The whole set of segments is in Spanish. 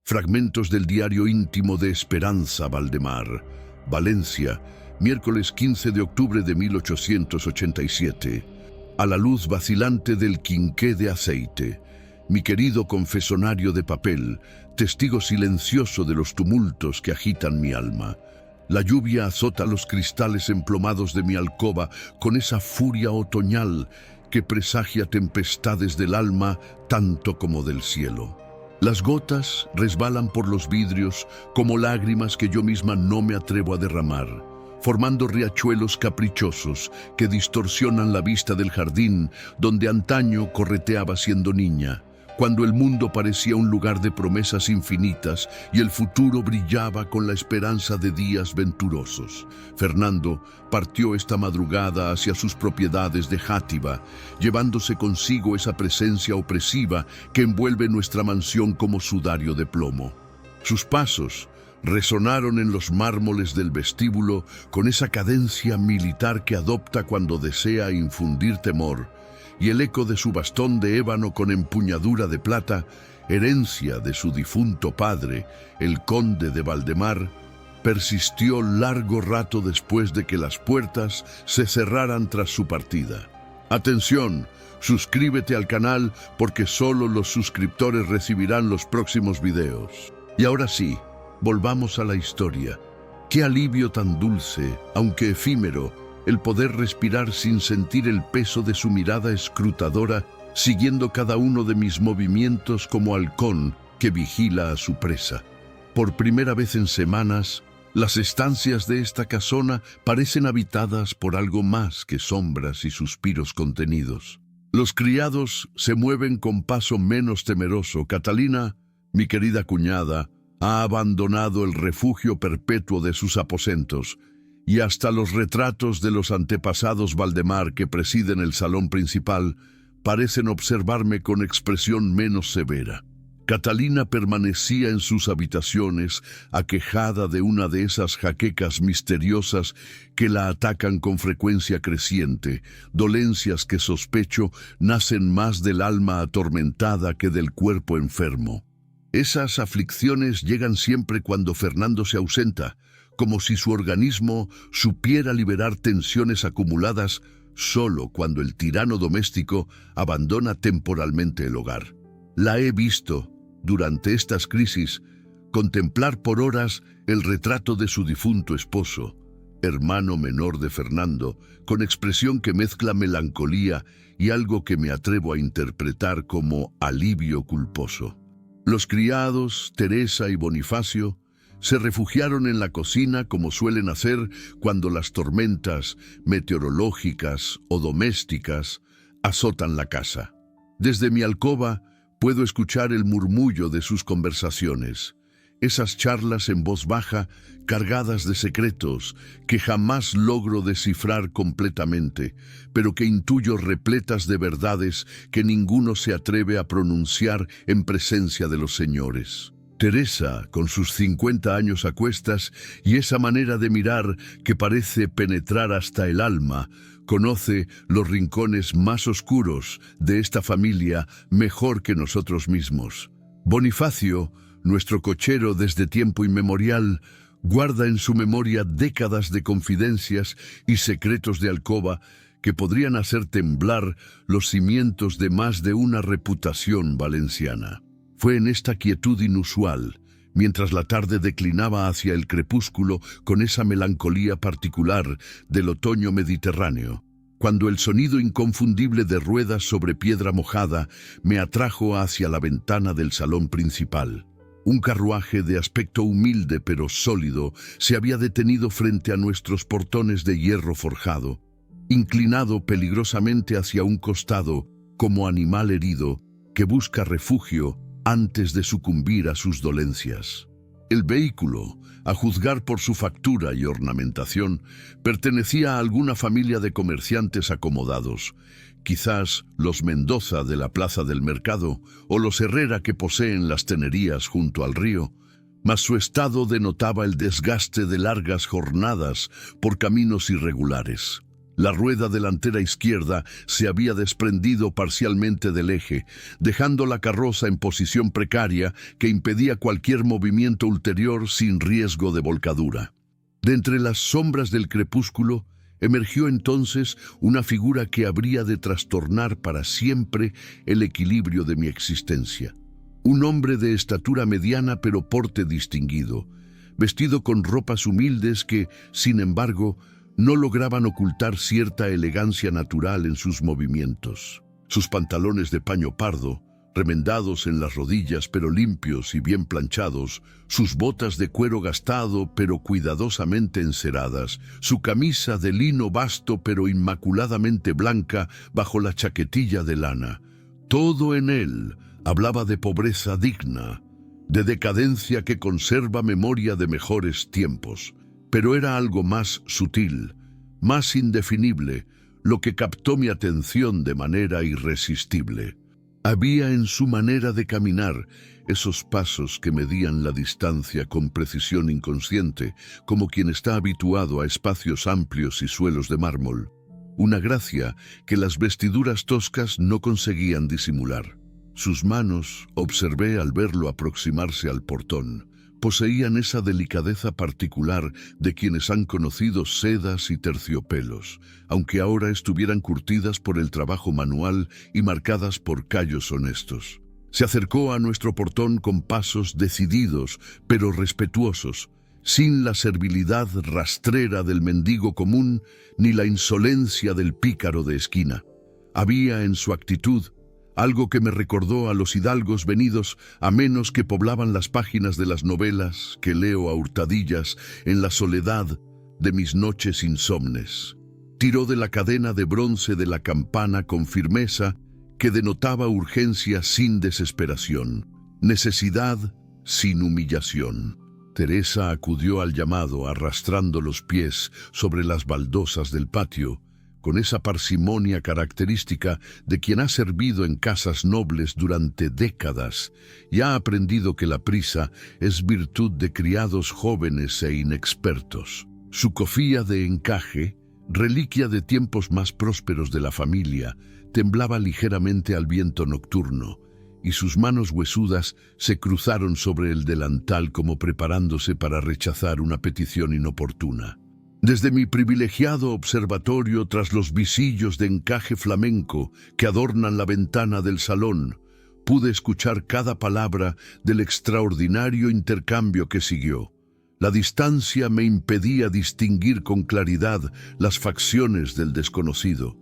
Fragmentos del diario íntimo de Esperanza Valdemar, Valencia, miércoles 15 de octubre de 1887. A la luz vacilante del quinqué de aceite, mi querido confesonario de papel, testigo silencioso de los tumultos que agitan mi alma. La lluvia azota los cristales emplomados de mi alcoba con esa furia otoñal que presagia tempestades del alma tanto como del cielo. Las gotas resbalan por los vidrios como lágrimas que yo misma no me atrevo a derramar, formando riachuelos caprichosos que distorsionan la vista del jardín donde antaño correteaba siendo niña, cuando el mundo parecía un lugar de promesas infinitas y el futuro brillaba con la esperanza de días venturosos. Fernando partió esta madrugada hacia sus propiedades de Játiva, llevándose consigo esa presencia opresiva que envuelve nuestra mansión como sudario de plomo. Sus pasos resonaron en los mármoles del vestíbulo con esa cadencia militar que adopta cuando desea infundir temor, y el eco de su bastón de ébano con empuñadura de plata, herencia de su difunto padre, el conde de Valdemar, persistió largo rato después de que las puertas se cerraran tras su partida. Atención, suscríbete al canal porque solo los suscriptores recibirán los próximos videos. Y ahora sí, volvamos a la historia. Qué alivio tan dulce, aunque efímero, el poder respirar sin sentir el peso de su mirada escrutadora, siguiendo cada uno de mis movimientos como halcón que vigila a su presa. Por primera vez en semanas, las estancias de esta casona parecen habitadas por algo más que sombras y suspiros contenidos. Los criados se mueven con paso menos temeroso. Catalina, mi querida cuñada, ha abandonado el refugio perpetuo de sus aposentos, y hasta los retratos de los antepasados Valdemar que presiden el salón principal parecen observarme con expresión menos severa. Catalina permanecía en sus habitaciones, aquejada de una de esas jaquecas misteriosas que la atacan con frecuencia creciente, dolencias que sospecho nacen más del alma atormentada que del cuerpo enfermo. Esas aflicciones llegan siempre cuando Fernando se ausenta, como si su organismo supiera liberar tensiones acumuladas solo cuando el tirano doméstico abandona temporalmente el hogar. La he visto, durante estas crisis, contemplar por horas el retrato de su difunto esposo, hermano menor de Fernando, con expresión que mezcla melancolía y algo que me atrevo a interpretar como alivio culposo. Los criados, Teresa y Bonifacio, se refugiaron en la cocina como suelen hacer cuando las tormentas meteorológicas o domésticas azotan la casa. Desde mi alcoba puedo escuchar el murmullo de sus conversaciones, esas charlas en voz baja cargadas de secretos que jamás logro descifrar completamente, pero que intuyo repletas de verdades que ninguno se atreve a pronunciar en presencia de los señores. Teresa, con sus 50 años a cuestas y esa manera de mirar que parece penetrar hasta el alma, conoce los rincones más oscuros de esta familia mejor que nosotros mismos. Bonifacio, nuestro cochero desde tiempo inmemorial, guarda en su memoria décadas de confidencias y secretos de alcoba que podrían hacer temblar los cimientos de más de una reputación valenciana. Fue en esta quietud inusual, mientras la tarde declinaba hacia el crepúsculo con esa melancolía particular del otoño mediterráneo, cuando el sonido inconfundible de ruedas sobre piedra mojada me atrajo hacia la ventana del salón principal. Un carruaje de aspecto humilde pero sólido se había detenido frente a nuestros portones de hierro forjado, inclinado peligrosamente hacia un costado como animal herido que busca refugio antes de sucumbir a sus dolencias. El vehículo, a juzgar por su factura y ornamentación, pertenecía a alguna familia de comerciantes acomodados, quizás los Mendoza de la Plaza del Mercado o los Herrera que poseen las tenerías junto al río, mas su estado denotaba el desgaste de largas jornadas por caminos irregulares. La rueda delantera izquierda se había desprendido parcialmente del eje, dejando la carroza en posición precaria que impedía cualquier movimiento ulterior sin riesgo de volcadura. De entre las sombras del crepúsculo, emergió entonces una figura que habría de trastornar para siempre el equilibrio de mi existencia. Un hombre de estatura mediana pero porte distinguido, vestido con ropas humildes que, sin embargo, no lograban ocultar cierta elegancia natural en sus movimientos. Sus pantalones de paño pardo, remendados en las rodillas pero limpios y bien planchados, sus botas de cuero gastado pero cuidadosamente enceradas, su camisa de lino vasto pero inmaculadamente blanca bajo la chaquetilla de lana. Todo en él hablaba de pobreza digna, de decadencia que conserva memoria de mejores tiempos. Pero era algo más sutil, más indefinible, lo que captó mi atención de manera irresistible. Había en su manera de caminar esos pasos que medían la distancia con precisión inconsciente, como quien está habituado a espacios amplios y suelos de mármol. Una gracia que las vestiduras toscas no conseguían disimular. Sus manos, observé al verlo aproximarse al portón, poseían esa delicadeza particular de quienes han conocido sedas y terciopelos, aunque ahora estuvieran curtidas por el trabajo manual y marcadas por callos honestos. Se acercó a nuestro portón con pasos decididos, pero respetuosos, sin la servilidad rastrera del mendigo común ni la insolencia del pícaro de esquina. Había en su actitud algo que me recordó a los hidalgos venidos a menos que poblaban las páginas de las novelas que leo a hurtadillas en la soledad de mis noches insomnes. Tiró de la cadena de bronce de la campana con firmeza que denotaba urgencia sin desesperación, necesidad sin humillación. Teresa acudió al llamado arrastrando los pies sobre las baldosas del patio, con esa parsimonia característica de quien ha servido en casas nobles durante décadas y ha aprendido que la prisa es virtud de criados jóvenes e inexpertos. Su cofía de encaje, reliquia de tiempos más prósperos de la familia, temblaba ligeramente al viento nocturno, y sus manos huesudas se cruzaron sobre el delantal como preparándose para rechazar una petición inoportuna. Desde mi privilegiado observatorio tras los visillos de encaje flamenco que adornan la ventana del salón, pude escuchar cada palabra del extraordinario intercambio que siguió. La distancia me impedía distinguir con claridad las facciones del desconocido,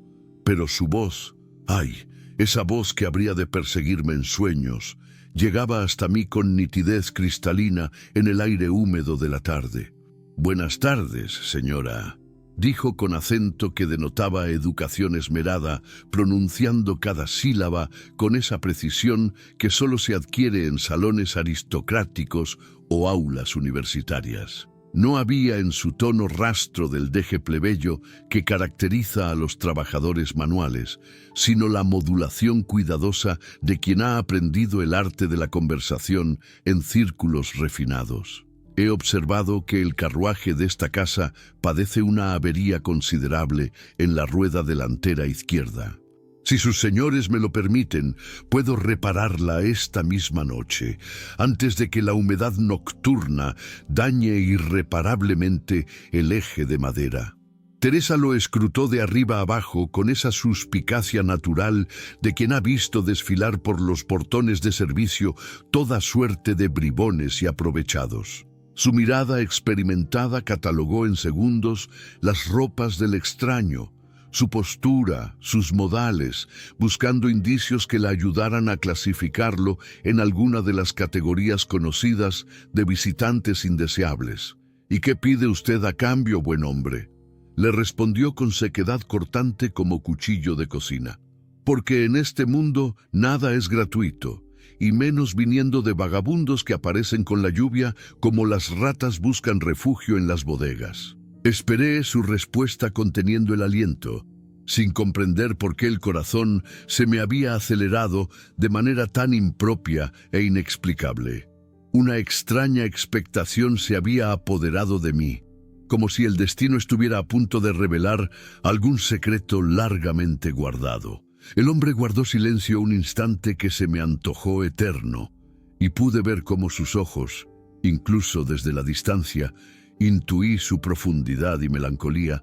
pero su voz, ¡ay!, esa voz que habría de perseguirme en sueños, llegaba hasta mí con nitidez cristalina en el aire húmedo de la tarde. «Buenas tardes, señora», dijo con acento que denotaba educación esmerada, pronunciando cada sílaba con esa precisión que solo se adquiere en salones aristocráticos o aulas universitarias. No había en su tono rastro del deje plebeyo que caracteriza a los trabajadores manuales, sino la modulación cuidadosa de quien ha aprendido el arte de la conversación en círculos refinados. He observado que el carruaje de esta casa padece una avería considerable en la rueda delantera izquierda. Si sus señores me lo permiten, puedo repararla esta misma noche, antes de que la humedad nocturna dañe irreparablemente el eje de madera. Teresa lo escrutó de arriba abajo con esa suspicacia natural de quien ha visto desfilar por los portones de servicio toda suerte de bribones y aprovechados. Su mirada experimentada catalogó en segundos las ropas del extraño, su postura, sus modales, buscando indicios que la ayudaran a clasificarlo en alguna de las categorías conocidas de visitantes indeseables. «¿Y qué pide usted a cambio, buen hombre?», le respondió con sequedad cortante como cuchillo de cocina. «Porque en este mundo nada es gratuito, y menos viniendo de vagabundos que aparecen con la lluvia como las ratas buscan refugio en las bodegas». Esperé su respuesta conteniendo el aliento, sin comprender por qué el corazón se me había acelerado de manera tan impropia e inexplicable. Una extraña expectación se había apoderado de mí. como si el destino estuviera a punto de revelar algún secreto largamente guardado. El hombre guardó silencio un instante que se me antojó eterno, y pude ver cómo sus ojos, incluso desde la distancia, intuí su profundidad y melancolía,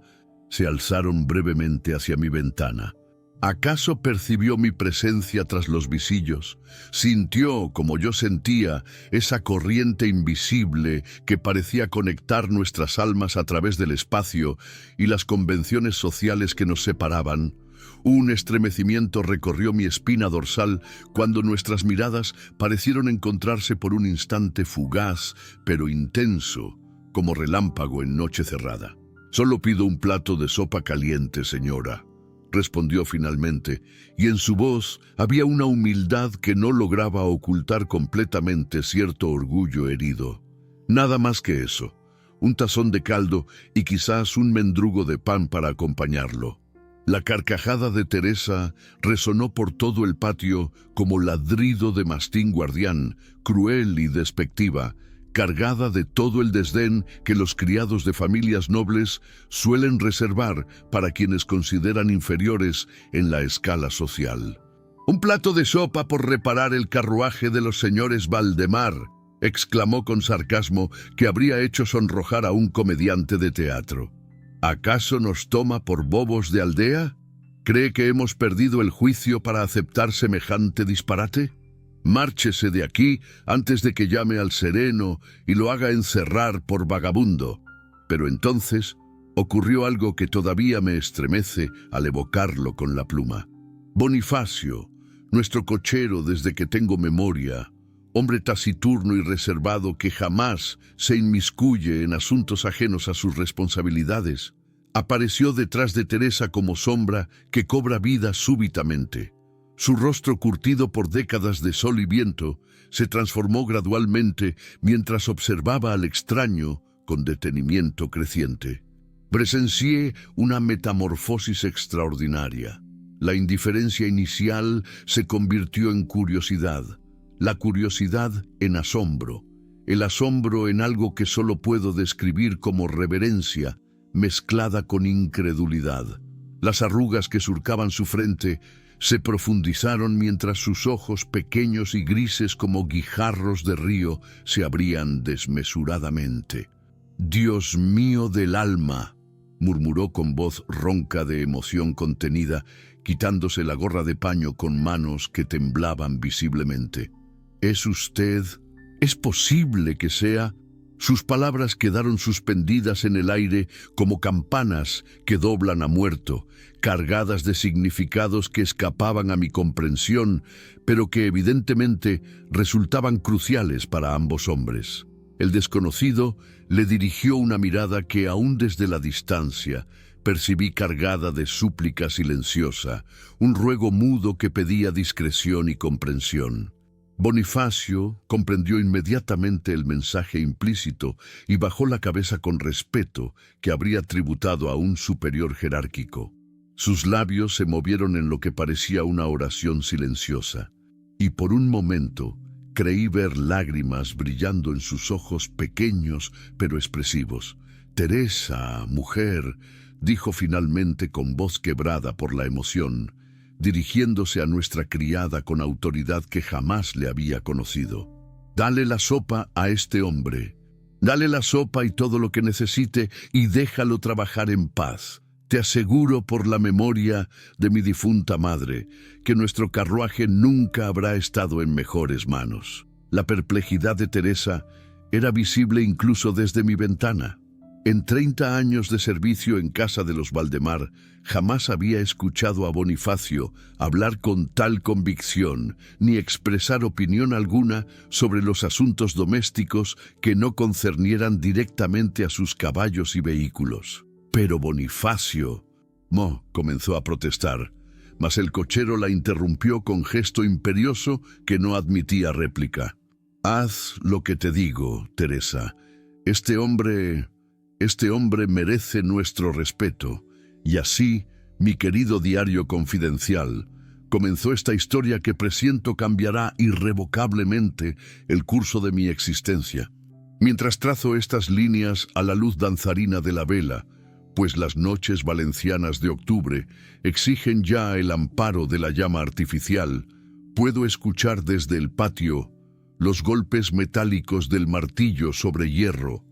se alzaron brevemente hacia mi ventana. ¿Acaso percibió mi presencia tras los visillos? ¿Sintió, como yo sentía, esa corriente invisible que parecía conectar nuestras almas a través del espacio y las convenciones sociales que nos separaban? Un estremecimiento recorrió mi espina dorsal cuando nuestras miradas parecieron encontrarse por un instante fugaz, pero intenso, como relámpago en noche cerrada. «Solo pido un plato de sopa caliente, señora», respondió finalmente, y en su voz había una humildad que no lograba ocultar completamente cierto orgullo herido. Nada más que eso, un tazón de caldo y quizás un mendrugo de pan para acompañarlo. La carcajada de Teresa resonó por todo el patio como ladrido de mastín guardián, cruel y despectiva, cargada de todo el desdén que los criados de familias nobles suelen reservar para quienes consideran inferiores en la escala social. «Un plato de sopa por reparar el carruaje de los señores Valdemar», exclamó con sarcasmo que habría hecho sonrojar a un comediante de teatro. ¿Acaso nos toma por bobos de aldea? ¿Cree que hemos perdido el juicio para aceptar semejante disparate? Márchese de aquí antes de que llame al sereno y lo haga encerrar por vagabundo». Pero entonces ocurrió algo que todavía me estremece al evocarlo con la pluma. Bonifacio, nuestro cochero desde que tengo memoria, hombre taciturno y reservado que jamás se inmiscuye en asuntos ajenos a sus responsabilidades, apareció detrás de Teresa como sombra que cobra vida súbitamente. Su rostro curtido por décadas de sol y viento se transformó gradualmente mientras observaba al extraño con detenimiento creciente. Presencié una metamorfosis extraordinaria. La indiferencia inicial se convirtió en curiosidad, la curiosidad en asombro, el asombro en algo que solo puedo describir como reverencia mezclada con incredulidad. Las arrugas que surcaban su frente se profundizaron mientras sus ojos pequeños y grises como guijarros de río se abrían desmesuradamente. «Dios mío del alma», murmuró con voz ronca de emoción contenida, quitándose la gorra de paño con manos que temblaban visiblemente. «¿Es usted? ¿Es posible que sea?» Sus palabras quedaron suspendidas en el aire como campanas que doblan a muerto, cargadas de significados que escapaban a mi comprensión, pero que evidentemente resultaban cruciales para ambos hombres. El desconocido le dirigió una mirada que aún desde la distancia percibí cargada de súplica silenciosa, un ruego mudo que pedía discreción y comprensión. Bonifacio comprendió inmediatamente el mensaje implícito y bajó la cabeza con respeto que habría tributado a un superior jerárquico. Sus labios se movieron en lo que parecía una oración silenciosa, y por un momento creí ver lágrimas brillando en sus ojos pequeños pero expresivos. «Teresa, mujer», dijo finalmente con voz quebrada por la emoción, dirigiéndose a nuestra criada con autoridad que jamás le había conocido. «Dale la sopa a este hombre. Dale la sopa y todo lo que necesite y déjalo trabajar en paz. Te aseguro por la memoria de mi difunta madre que nuestro carruaje nunca habrá estado en mejores manos». La perplejidad de Teresa era visible incluso desde mi ventana. En 30 años de servicio en casa de los Valdemar, jamás había escuchado a Bonifacio hablar con tal convicción, ni expresar opinión alguna sobre los asuntos domésticos que no concernieran directamente a sus caballos y vehículos. «Pero Bonifacio», comenzó a protestar, mas el cochero la interrumpió con gesto imperioso que no admitía réplica. «Haz lo que te digo, Teresa. Este hombre merece nuestro respeto». Y así, mi querido diario confidencial, comenzó esta historia que presiento cambiará irrevocablemente el curso de mi existencia. Mientras trazo estas líneas a la luz danzarina de la vela, pues las noches valencianas de octubre exigen ya el amparo de la llama artificial, puedo escuchar desde el patio los golpes metálicos del martillo sobre hierro,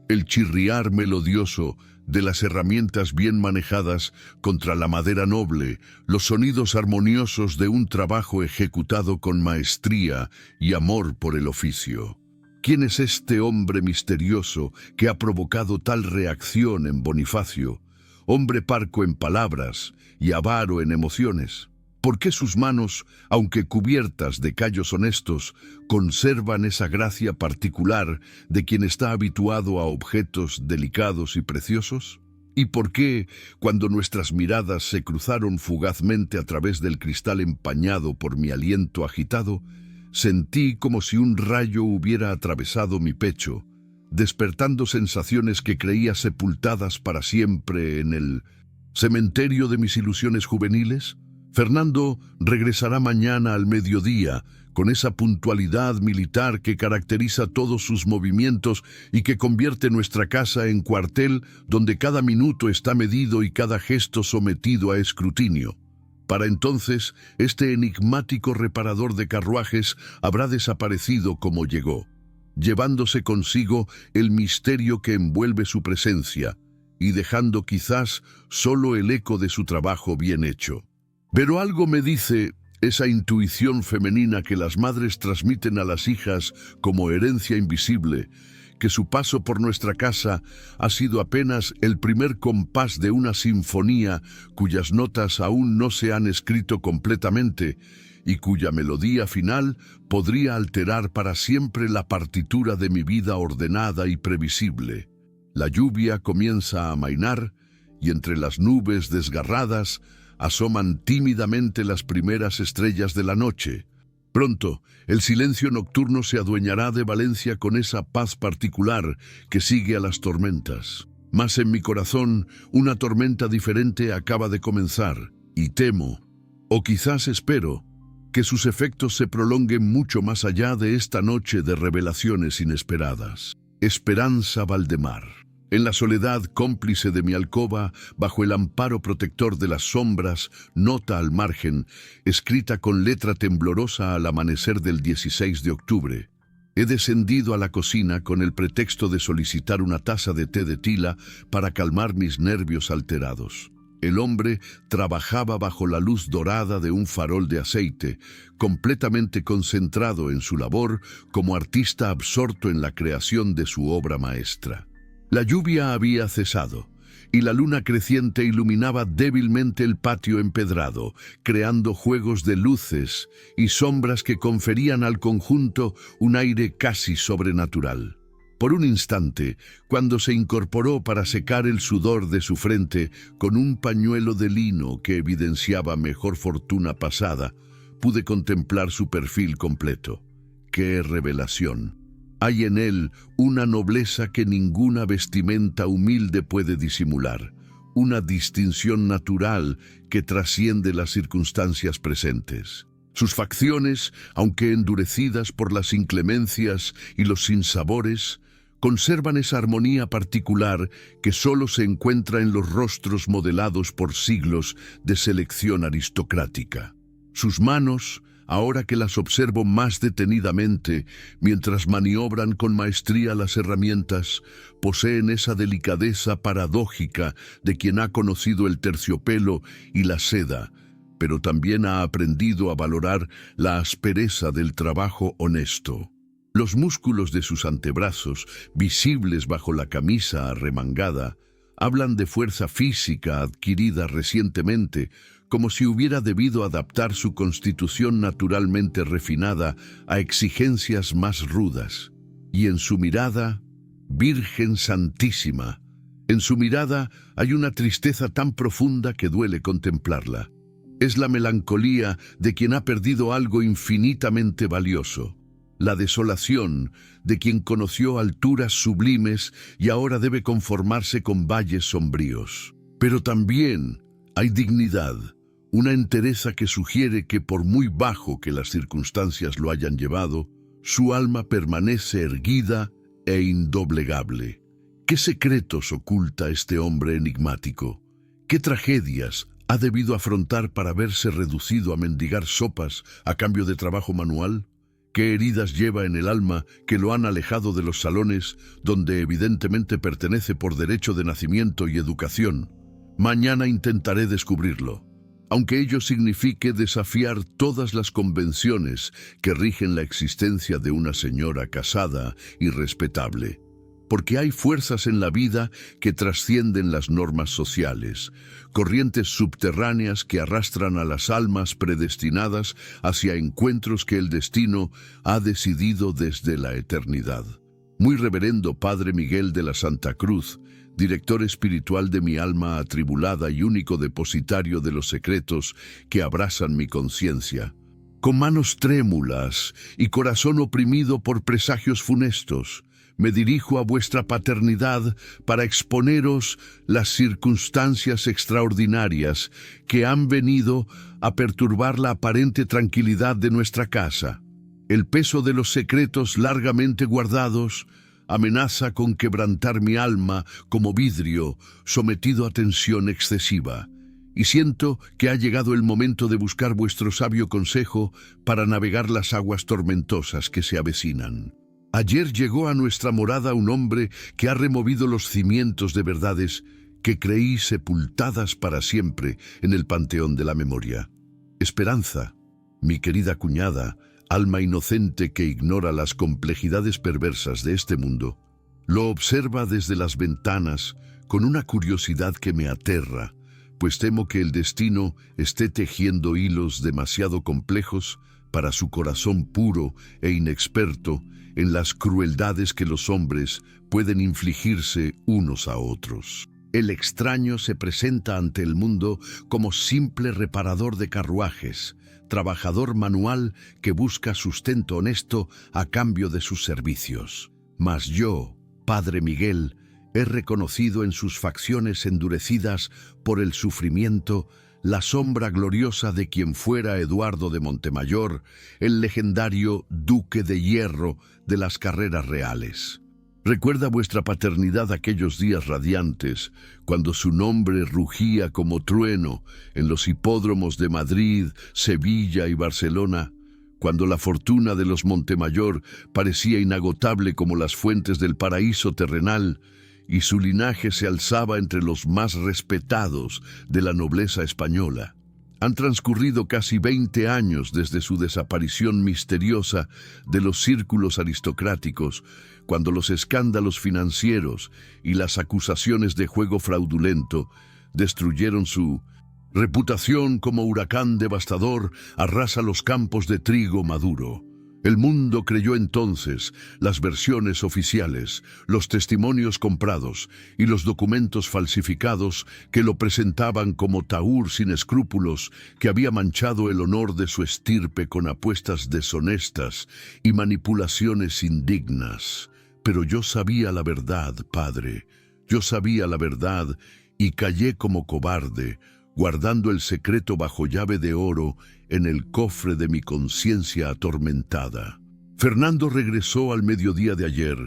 el chirriar melodioso de las herramientas bien manejadas contra la madera noble, los sonidos armoniosos de un trabajo ejecutado con maestría y amor por el oficio. ¿Quién es este hombre misterioso que ha provocado tal reacción en Bonifacio? Hombre parco en palabras y avaro en emociones. ¿Por qué sus manos, aunque cubiertas de callos honestos, conservan esa gracia particular de quien está habituado a objetos delicados y preciosos? ¿Y por qué, cuando nuestras miradas se cruzaron fugazmente a través del cristal empañado por mi aliento agitado, sentí como si un rayo hubiera atravesado mi pecho, despertando sensaciones que creía sepultadas para siempre en el cementerio de mis ilusiones juveniles? Fernando regresará mañana al mediodía, con esa puntualidad militar que caracteriza todos sus movimientos y que convierte nuestra casa en cuartel donde cada minuto está medido y cada gesto sometido a escrutinio. Para entonces, este enigmático reparador de carruajes habrá desaparecido como llegó, llevándose consigo el misterio que envuelve su presencia y dejando quizás solo el eco de su trabajo bien hecho. Pero algo me dice esa intuición femenina que las madres transmiten a las hijas como herencia invisible, que su paso por nuestra casa ha sido apenas el primer compás de una sinfonía cuyas notas aún no se han escrito completamente y cuya melodía final podría alterar para siempre la partitura de mi vida ordenada y previsible. La lluvia comienza a amainar y entre las nubes desgarradas asoman tímidamente las primeras estrellas de la noche. Pronto, el silencio nocturno se adueñará de Valencia con esa paz particular que sigue a las tormentas. Mas en mi corazón, una tormenta diferente acaba de comenzar, y temo, o quizás espero, que sus efectos se prolonguen mucho más allá de esta noche de revelaciones inesperadas. Esperanza Valdemar. En la soledad cómplice de mi alcoba, bajo el amparo protector de las sombras, nota al margen, escrita con letra temblorosa al amanecer del 16 de octubre. He descendido a la cocina con el pretexto de solicitar una taza de té de tila para calmar mis nervios alterados. El hombre trabajaba bajo la luz dorada de un farol de aceite, completamente concentrado en su labor como artista absorto en la creación de su obra maestra. La lluvia había cesado, y la luna creciente iluminaba débilmente el patio empedrado, creando juegos de luces y sombras que conferían al conjunto un aire casi sobrenatural. Por un instante, cuando se incorporó para secar el sudor de su frente con un pañuelo de lino que evidenciaba mejor fortuna pasada, pude contemplar su perfil completo. ¡Qué revelación! Hay en él una nobleza que ninguna vestimenta humilde puede disimular, una distinción natural que trasciende las circunstancias presentes. Sus facciones, aunque endurecidas por las inclemencias y los sinsabores, conservan esa armonía particular que solo se encuentra en los rostros modelados por siglos de selección aristocrática. Sus manos, ahora que las observo más detenidamente, mientras maniobran con maestría las herramientas, poseen esa delicadeza paradójica de quien ha conocido el terciopelo y la seda, pero también ha aprendido a valorar la aspereza del trabajo honesto. Los músculos de sus antebrazos, visibles bajo la camisa arremangada, hablan de fuerza física adquirida recientemente, como si hubiera debido adaptar su constitución naturalmente refinada a exigencias más rudas. Y en su mirada, Virgen Santísima, en su mirada hay una tristeza tan profunda que duele contemplarla. Es la melancolía de quien ha perdido algo infinitamente valioso, la desolación de quien conoció alturas sublimes y ahora debe conformarse con valles sombríos. Pero también hay dignidad, una entereza que sugiere que por muy bajo que las circunstancias lo hayan llevado, su alma permanece erguida e indoblegable. ¿Qué secretos oculta este hombre enigmático? ¿Qué tragedias ha debido afrontar para verse reducido a mendigar sopas a cambio de trabajo manual? ¿Qué heridas lleva en el alma que lo han alejado de los salones donde evidentemente pertenece por derecho de nacimiento y educación? Mañana intentaré descubrirlo, aunque ello signifique desafiar todas las convenciones que rigen la existencia de una señora casada y respetable. Porque hay fuerzas en la vida que trascienden las normas sociales, corrientes subterráneas que arrastran a las almas predestinadas hacia encuentros que el destino ha decidido desde la eternidad. Muy reverendo Padre Miguel de la Santa Cruz, director espiritual de mi alma atribulada y único depositario de los secretos que abrasan mi conciencia. Con manos trémulas y corazón oprimido por presagios funestos, me dirijo a vuestra paternidad para exponeros las circunstancias extraordinarias que han venido a perturbar la aparente tranquilidad de nuestra casa. El peso de los secretos largamente guardados amenaza con quebrantar mi alma como vidrio sometido a tensión excesiva. Y siento que ha llegado el momento de buscar vuestro sabio consejo para navegar las aguas tormentosas que se avecinan. Ayer llegó a nuestra morada un hombre que ha removido los cimientos de verdades que creí sepultadas para siempre en el panteón de la memoria. Esperanza, mi querida cuñada, alma inocente que ignora las complejidades perversas de este mundo, lo observa desde las ventanas con una curiosidad que me aterra, pues temo que el destino esté tejiendo hilos demasiado complejos para su corazón puro e inexperto en las crueldades que los hombres pueden infligirse unos a otros. El extraño se presenta ante el mundo como simple reparador de carruajes, trabajador manual que busca sustento honesto a cambio de sus servicios. Mas yo, Padre Miguel, he reconocido en sus facciones endurecidas por el sufrimiento la sombra gloriosa de quien fuera Eduardo de Montemayor, el legendario Duque de Hierro de las carreras reales. Recuerda vuestra paternidad aquellos días radiantes, cuando su nombre rugía como trueno en los hipódromos de Madrid, Sevilla y Barcelona, cuando la fortuna de los Montemayor parecía inagotable como las fuentes del paraíso terrenal, y su linaje se alzaba entre los más respetados de la nobleza española. Han transcurrido casi 20 años desde su desaparición misteriosa de los círculos aristocráticos, cuando los escándalos financieros y las acusaciones de juego fraudulento destruyeron su reputación como huracán devastador arrasa los campos de trigo maduro. El mundo creyó entonces las versiones oficiales, los testimonios comprados y los documentos falsificados que lo presentaban como taur sin escrúpulos que había manchado el honor de su estirpe con apuestas deshonestas y manipulaciones indignas. Pero yo sabía la verdad, padre, yo sabía la verdad y callé como cobarde, guardando el secreto bajo llave de oro en el cofre de mi conciencia atormentada. Fernando regresó al mediodía de ayer,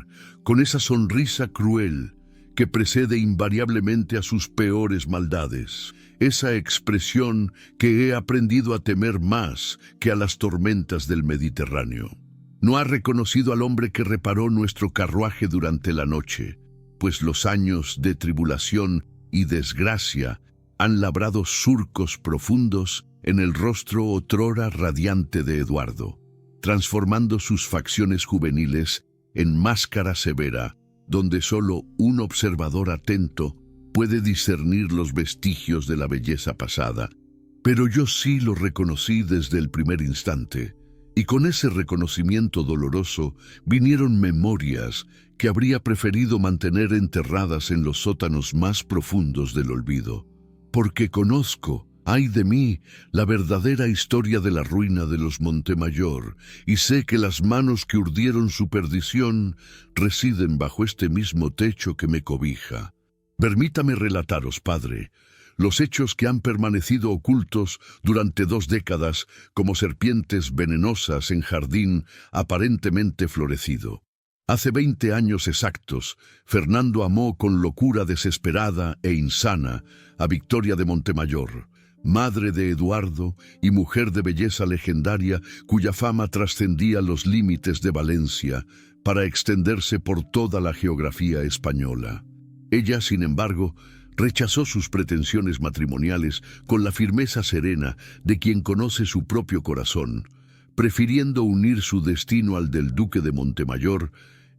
con esa sonrisa cruel que precede invariablemente a sus peores maldades, esa expresión que he aprendido a temer más que a las tormentas del Mediterráneo. No ha reconocido al hombre que reparó nuestro carruaje durante la noche, pues los años de tribulación y desgracia han labrado surcos profundos en el rostro otrora radiante de Eduardo, transformando sus facciones juveniles en máscara severa, donde solo un observador atento puede discernir los vestigios de la belleza pasada. Pero yo sí lo reconocí desde el primer instante, y con ese reconocimiento doloroso vinieron memorias que habría preferido mantener enterradas en los sótanos más profundos del olvido. Porque conozco, ay de mí, la verdadera historia de la ruina de los Montemayor, y sé que las manos que urdieron su perdición residen bajo este mismo techo que me cobija. Permítame relataros, padre, los hechos que han permanecido ocultos durante 2 décadas como serpientes venenosas en jardín aparentemente florecido. Hace 20 años exactos, Fernando amó con locura desesperada e insana a Victoria de Montemayor, madre de Eduardo y mujer de belleza legendaria cuya fama trascendía los límites de Valencia para extenderse por toda la geografía española. Ella, sin embargo, rechazó sus pretensiones matrimoniales con la firmeza serena de quien conoce su propio corazón, prefiriendo unir su destino al del duque de Montemayor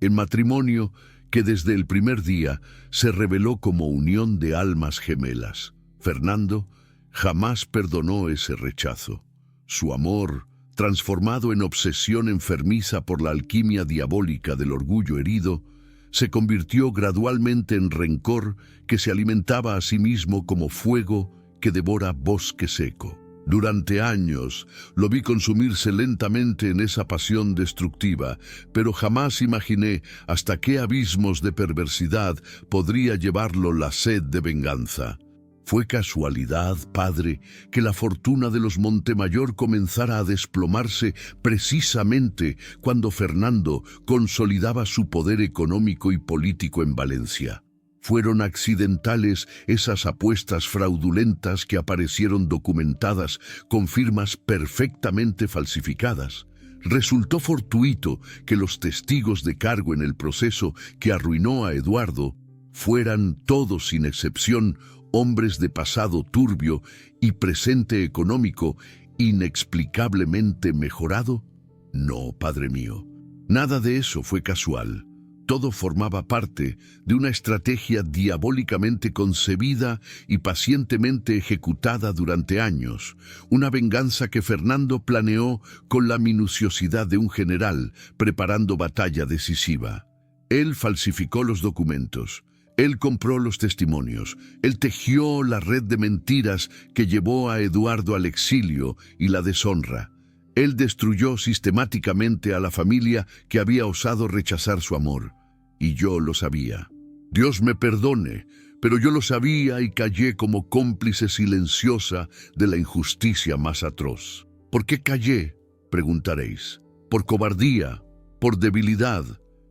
en matrimonio que desde el primer día se reveló como unión de almas gemelas. Fernando jamás perdonó ese rechazo. Su amor, transformado en obsesión enfermiza por la alquimia diabólica del orgullo herido, se convirtió gradualmente en rencor que se alimentaba a sí mismo como fuego que devora bosque seco. Durante años lo vi consumirse lentamente en esa pasión destructiva, pero jamás imaginé hasta qué abismos de perversidad podría llevarlo la sed de venganza. ¿Fue casualidad, padre, que la fortuna de los Montemayor comenzara a desplomarse precisamente cuando Fernando consolidaba su poder económico y político en Valencia? ¿Fueron accidentales esas apuestas fraudulentas que aparecieron documentadas con firmas perfectamente falsificadas? ¿Resultó fortuito que los testigos de cargo en el proceso que arruinó a Eduardo fueran todos sin excepción hombres de pasado turbio y presente económico inexplicablemente mejorado? No, padre mío, nada de eso fue casual. Todo formaba parte de una estrategia diabólicamente concebida y pacientemente ejecutada durante años, una venganza que Fernando planeó con la minuciosidad de un general preparando batalla decisiva. Él falsificó los documentos, él compró los testimonios, él tejió la red de mentiras que llevó a Eduardo al exilio y la deshonra. Él destruyó sistemáticamente a la familia que había osado rechazar su amor. Y yo lo sabía. Dios me perdone, pero yo lo sabía y callé como cómplice silenciosa de la injusticia más atroz. ¿Por qué callé?, preguntaréis. ¿Por cobardía? ¿Por debilidad?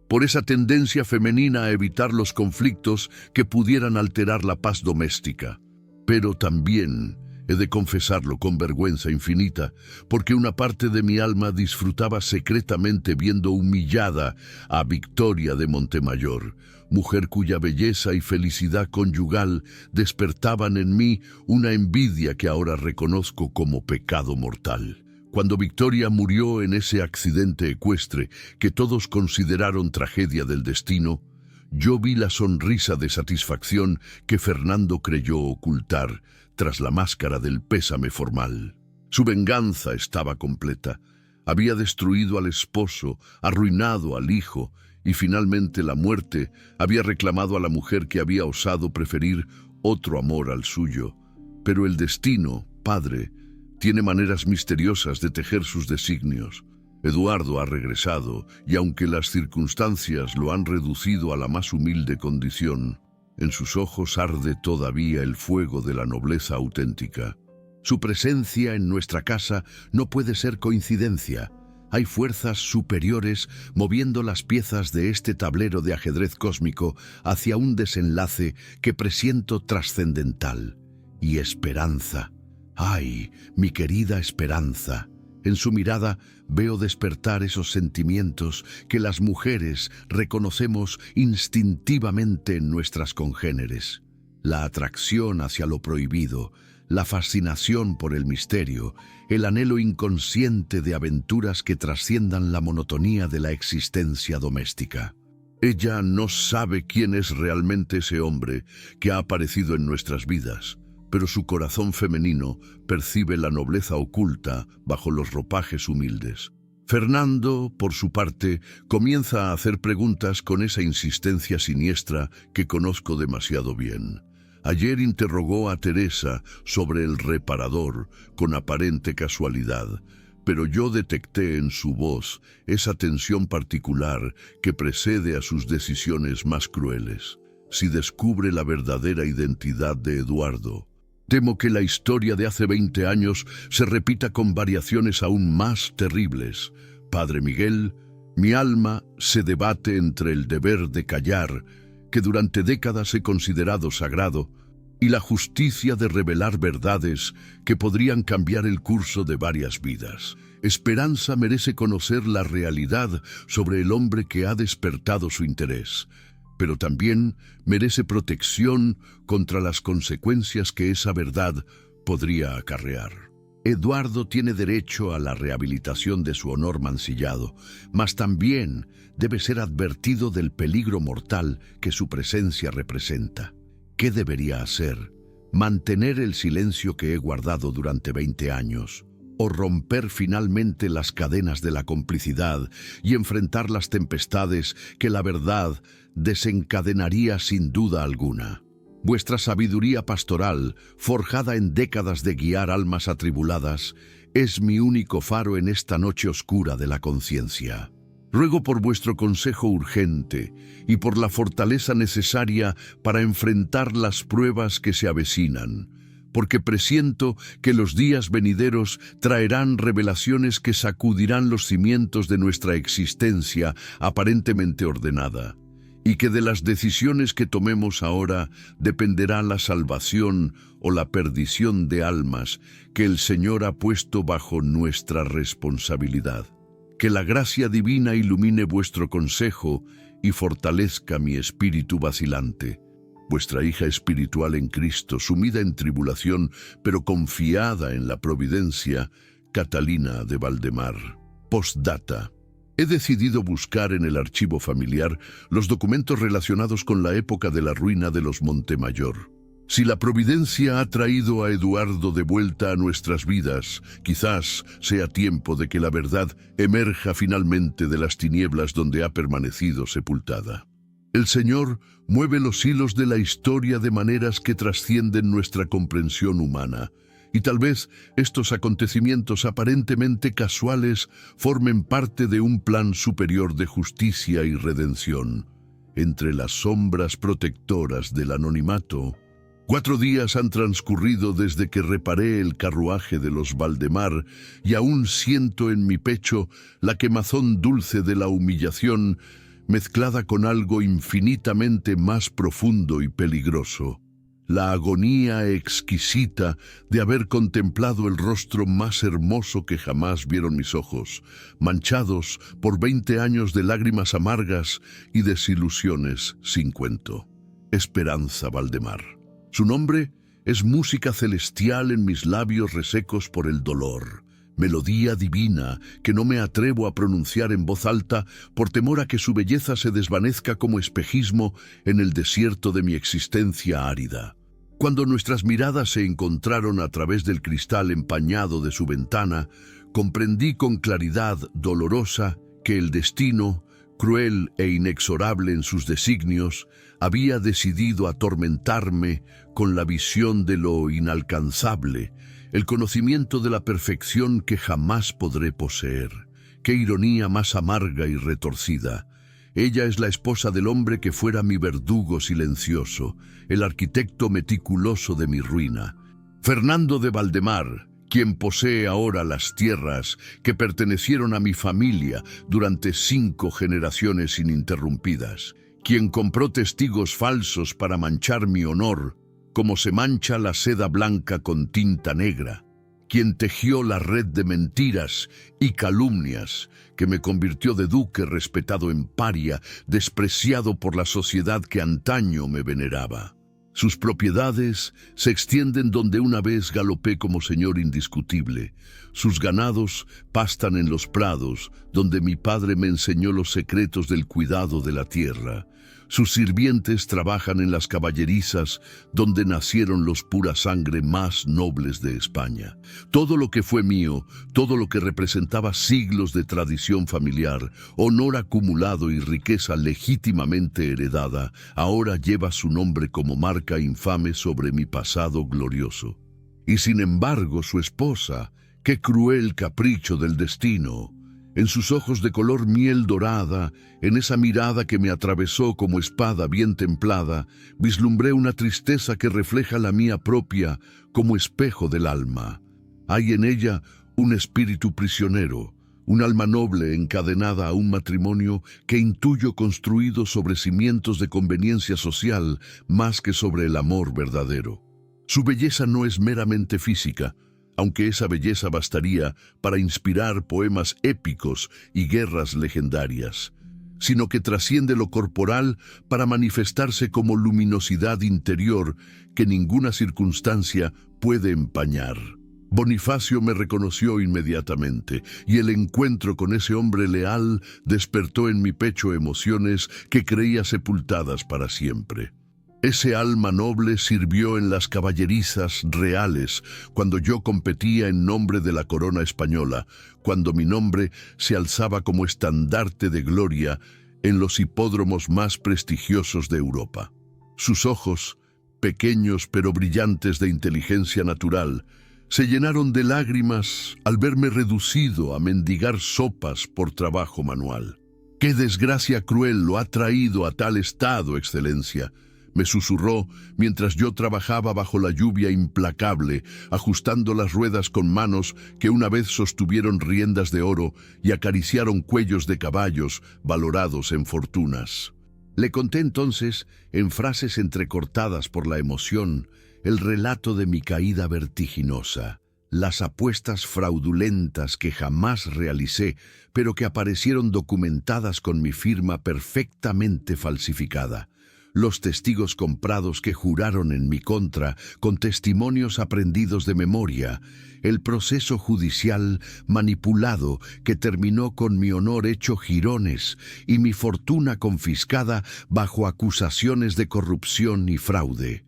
¿Por esa tendencia femenina a evitar los conflictos que pudieran alterar la paz doméstica? Pero también he de confesarlo con vergüenza infinita, porque una parte de mi alma disfrutaba secretamente viendo humillada a Victoria de Montemayor, mujer cuya belleza y felicidad conyugal despertaban en mí una envidia que ahora reconozco como pecado mortal. Cuando Victoria murió en ese accidente ecuestre que todos consideraron tragedia del destino, yo vi la sonrisa de satisfacción que Fernando creyó ocultar tras la máscara del pésame formal. Su venganza estaba completa. Había destruido al esposo, arruinado al hijo, y finalmente la muerte había reclamado a la mujer que había osado preferir otro amor al suyo. Pero el destino, padre, tiene maneras misteriosas de tejer sus designios. Eduardo ha regresado, y aunque las circunstancias lo han reducido a la más humilde condición, en sus ojos arde todavía el fuego de la nobleza auténtica. Su presencia en nuestra casa no puede ser coincidencia. Hay fuerzas superiores moviendo las piezas de este tablero de ajedrez cósmico hacia un desenlace que presiento trascendental. Y esperanza. ¡Ay, mi querida Esperanza! En su mirada veo despertar esos sentimientos que las mujeres reconocemos instintivamente en nuestras congéneres. La atracción hacia lo prohibido, la fascinación por el misterio, el anhelo inconsciente de aventuras que trasciendan la monotonía de la existencia doméstica. Ella no sabe quién es realmente ese hombre que ha aparecido en nuestras vidas, pero su corazón femenino percibe la nobleza oculta bajo los ropajes humildes. Fernando, por su parte, comienza a hacer preguntas con esa insistencia siniestra que conozco demasiado bien. Ayer interrogó a Teresa sobre el reparador con aparente casualidad, pero yo detecté en su voz esa tensión particular que precede a sus decisiones más crueles. Si descubre la verdadera identidad de Eduardo, temo que la historia de hace 20 años se repita con variaciones aún más terribles. Padre Miguel, Mi alma se debate entre el deber de callar, que durante décadas he considerado sagrado, y la justicia de revelar verdades que podrían cambiar el curso de varias vidas. Esperanza merece conocer la realidad sobre el hombre que ha despertado su interés, pero también merece protección contra las consecuencias que esa verdad podría acarrear. Eduardo tiene derecho a la rehabilitación de su honor mancillado, mas también debe ser advertido del peligro mortal que su presencia representa. ¿Qué debería hacer? ¿Mantener el silencio que he guardado durante 20 años? ¿O romper finalmente las cadenas de la complicidad y enfrentar las tempestades que la verdad desencadenaría sin duda alguna? Vuestra sabiduría pastoral, forjada en décadas de guiar almas atribuladas, es mi único faro en esta noche oscura de la conciencia. Ruego por vuestro consejo urgente y por la fortaleza necesaria para enfrentar las pruebas que se avecinan, porque presiento que los días venideros traerán revelaciones que sacudirán los cimientos de nuestra existencia aparentemente ordenada, y que de las decisiones que tomemos ahora dependerá la salvación o la perdición de almas que el Señor ha puesto bajo nuestra responsabilidad. Que la gracia divina ilumine vuestro consejo y fortalezca mi espíritu vacilante. Vuestra hija espiritual en Cristo, sumida en tribulación, pero confiada en la providencia, Catalina de Valdemar. Postdata. He decidido buscar en el archivo familiar los documentos relacionados con la época de la ruina de los Montemayor. Si la providencia ha traído a Eduardo de vuelta a nuestras vidas, quizás sea tiempo de que la verdad emerja finalmente de las tinieblas donde ha permanecido sepultada. El Señor mueve los hilos de la historia de maneras que trascienden nuestra comprensión humana, y tal vez estos acontecimientos aparentemente casuales formen parte de un plan superior de justicia y redención. Entre las sombras protectoras del anonimato, 4 días han transcurrido desde que reparé el carruaje de los Valdemar y aún siento en mi pecho la quemazón dulce de la humillación mezclada con algo infinitamente más profundo y peligroso. La agonía exquisita de haber contemplado el rostro más hermoso que jamás vieron mis ojos, manchados por 20 años de lágrimas amargas y desilusiones sin cuento. Esperanza Valdemar. Su nombre es música celestial en mis labios resecos por el dolor, melodía divina que no me atrevo a pronunciar en voz alta por temor a que su belleza se desvanezca como espejismo en el desierto de mi existencia árida. Cuando nuestras miradas se encontraron a través del cristal empañado de su ventana, comprendí con claridad dolorosa que el destino, cruel e inexorable en sus designios, había decidido atormentarme con la visión de lo inalcanzable, el conocimiento de la perfección que jamás podré poseer. ¡Qué ironía más amarga y retorcida! Ella es la esposa del hombre que fuera mi verdugo silencioso, el arquitecto meticuloso de mi ruina. Fernando de Valdemar, quien posee ahora las tierras que pertenecieron a mi familia durante 5 generaciones ininterrumpidas, quien compró testigos falsos para manchar mi honor, como se mancha la seda blanca con tinta negra, quien tejió la red de mentiras y calumnias que me convirtió de duque respetado en paria, despreciado por la sociedad que antaño me veneraba. Sus propiedades se extienden donde una vez galopé como señor indiscutible. Sus ganados pastan en los prados, donde mi padre me enseñó los secretos del cuidado de la tierra. Sus sirvientes trabajan en las caballerizas, donde nacieron los pura sangre más nobles de España. Todo lo que fue mío, todo lo que representaba siglos de tradición familiar, honor acumulado y riqueza legítimamente heredada, ahora lleva su nombre como marca infame sobre mi pasado glorioso. Y sin embargo, su esposa, qué cruel capricho del destino. En sus ojos de color miel dorada, en esa mirada que me atravesó como espada bien templada, vislumbré una tristeza que refleja la mía propia como espejo del alma. Hay en ella un espíritu prisionero, un alma noble encadenada a un matrimonio que intuyo construido sobre cimientos de conveniencia social más que sobre el amor verdadero. Su belleza no es meramente física, aunque esa belleza bastaría para inspirar poemas épicos y guerras legendarias, sino que trasciende lo corporal para manifestarse como luminosidad interior que ninguna circunstancia puede empañar. Bonifacio me reconoció inmediatamente, y el encuentro con ese hombre leal despertó en mi pecho emociones que creía sepultadas para siempre. Ese alma noble sirvió en las caballerizas reales cuando yo competía en nombre de la corona española, cuando mi nombre se alzaba como estandarte de gloria en los hipódromos más prestigiosos de Europa. Sus ojos, pequeños pero brillantes de inteligencia natural, se llenaron de lágrimas al verme reducido a mendigar sopas por trabajo manual. «¡Qué desgracia cruel lo ha traído a tal estado, Excelencia!», me susurró mientras yo trabajaba bajo la lluvia implacable, ajustando las ruedas con manos que una vez sostuvieron riendas de oro y acariciaron cuellos de caballos valorados en fortunas. Le conté entonces, en frases entrecortadas por la emoción, el relato de mi caída vertiginosa, las apuestas fraudulentas que jamás realicé, pero que aparecieron documentadas con mi firma perfectamente falsificada, los testigos comprados que juraron en mi contra con testimonios aprendidos de memoria, el proceso judicial manipulado que terminó con mi honor hecho jirones y mi fortuna confiscada bajo acusaciones de corrupción y fraude.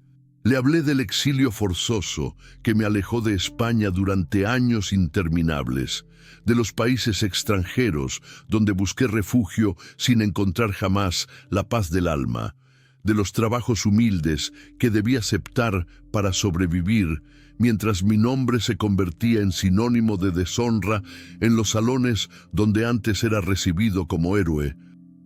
Le hablé del exilio forzoso que me alejó de España durante años interminables, de los países extranjeros donde busqué refugio sin encontrar jamás la paz del alma, de los trabajos humildes que debí aceptar para sobrevivir, mientras mi nombre se convertía en sinónimo de deshonra en los salones donde antes era recibido como héroe.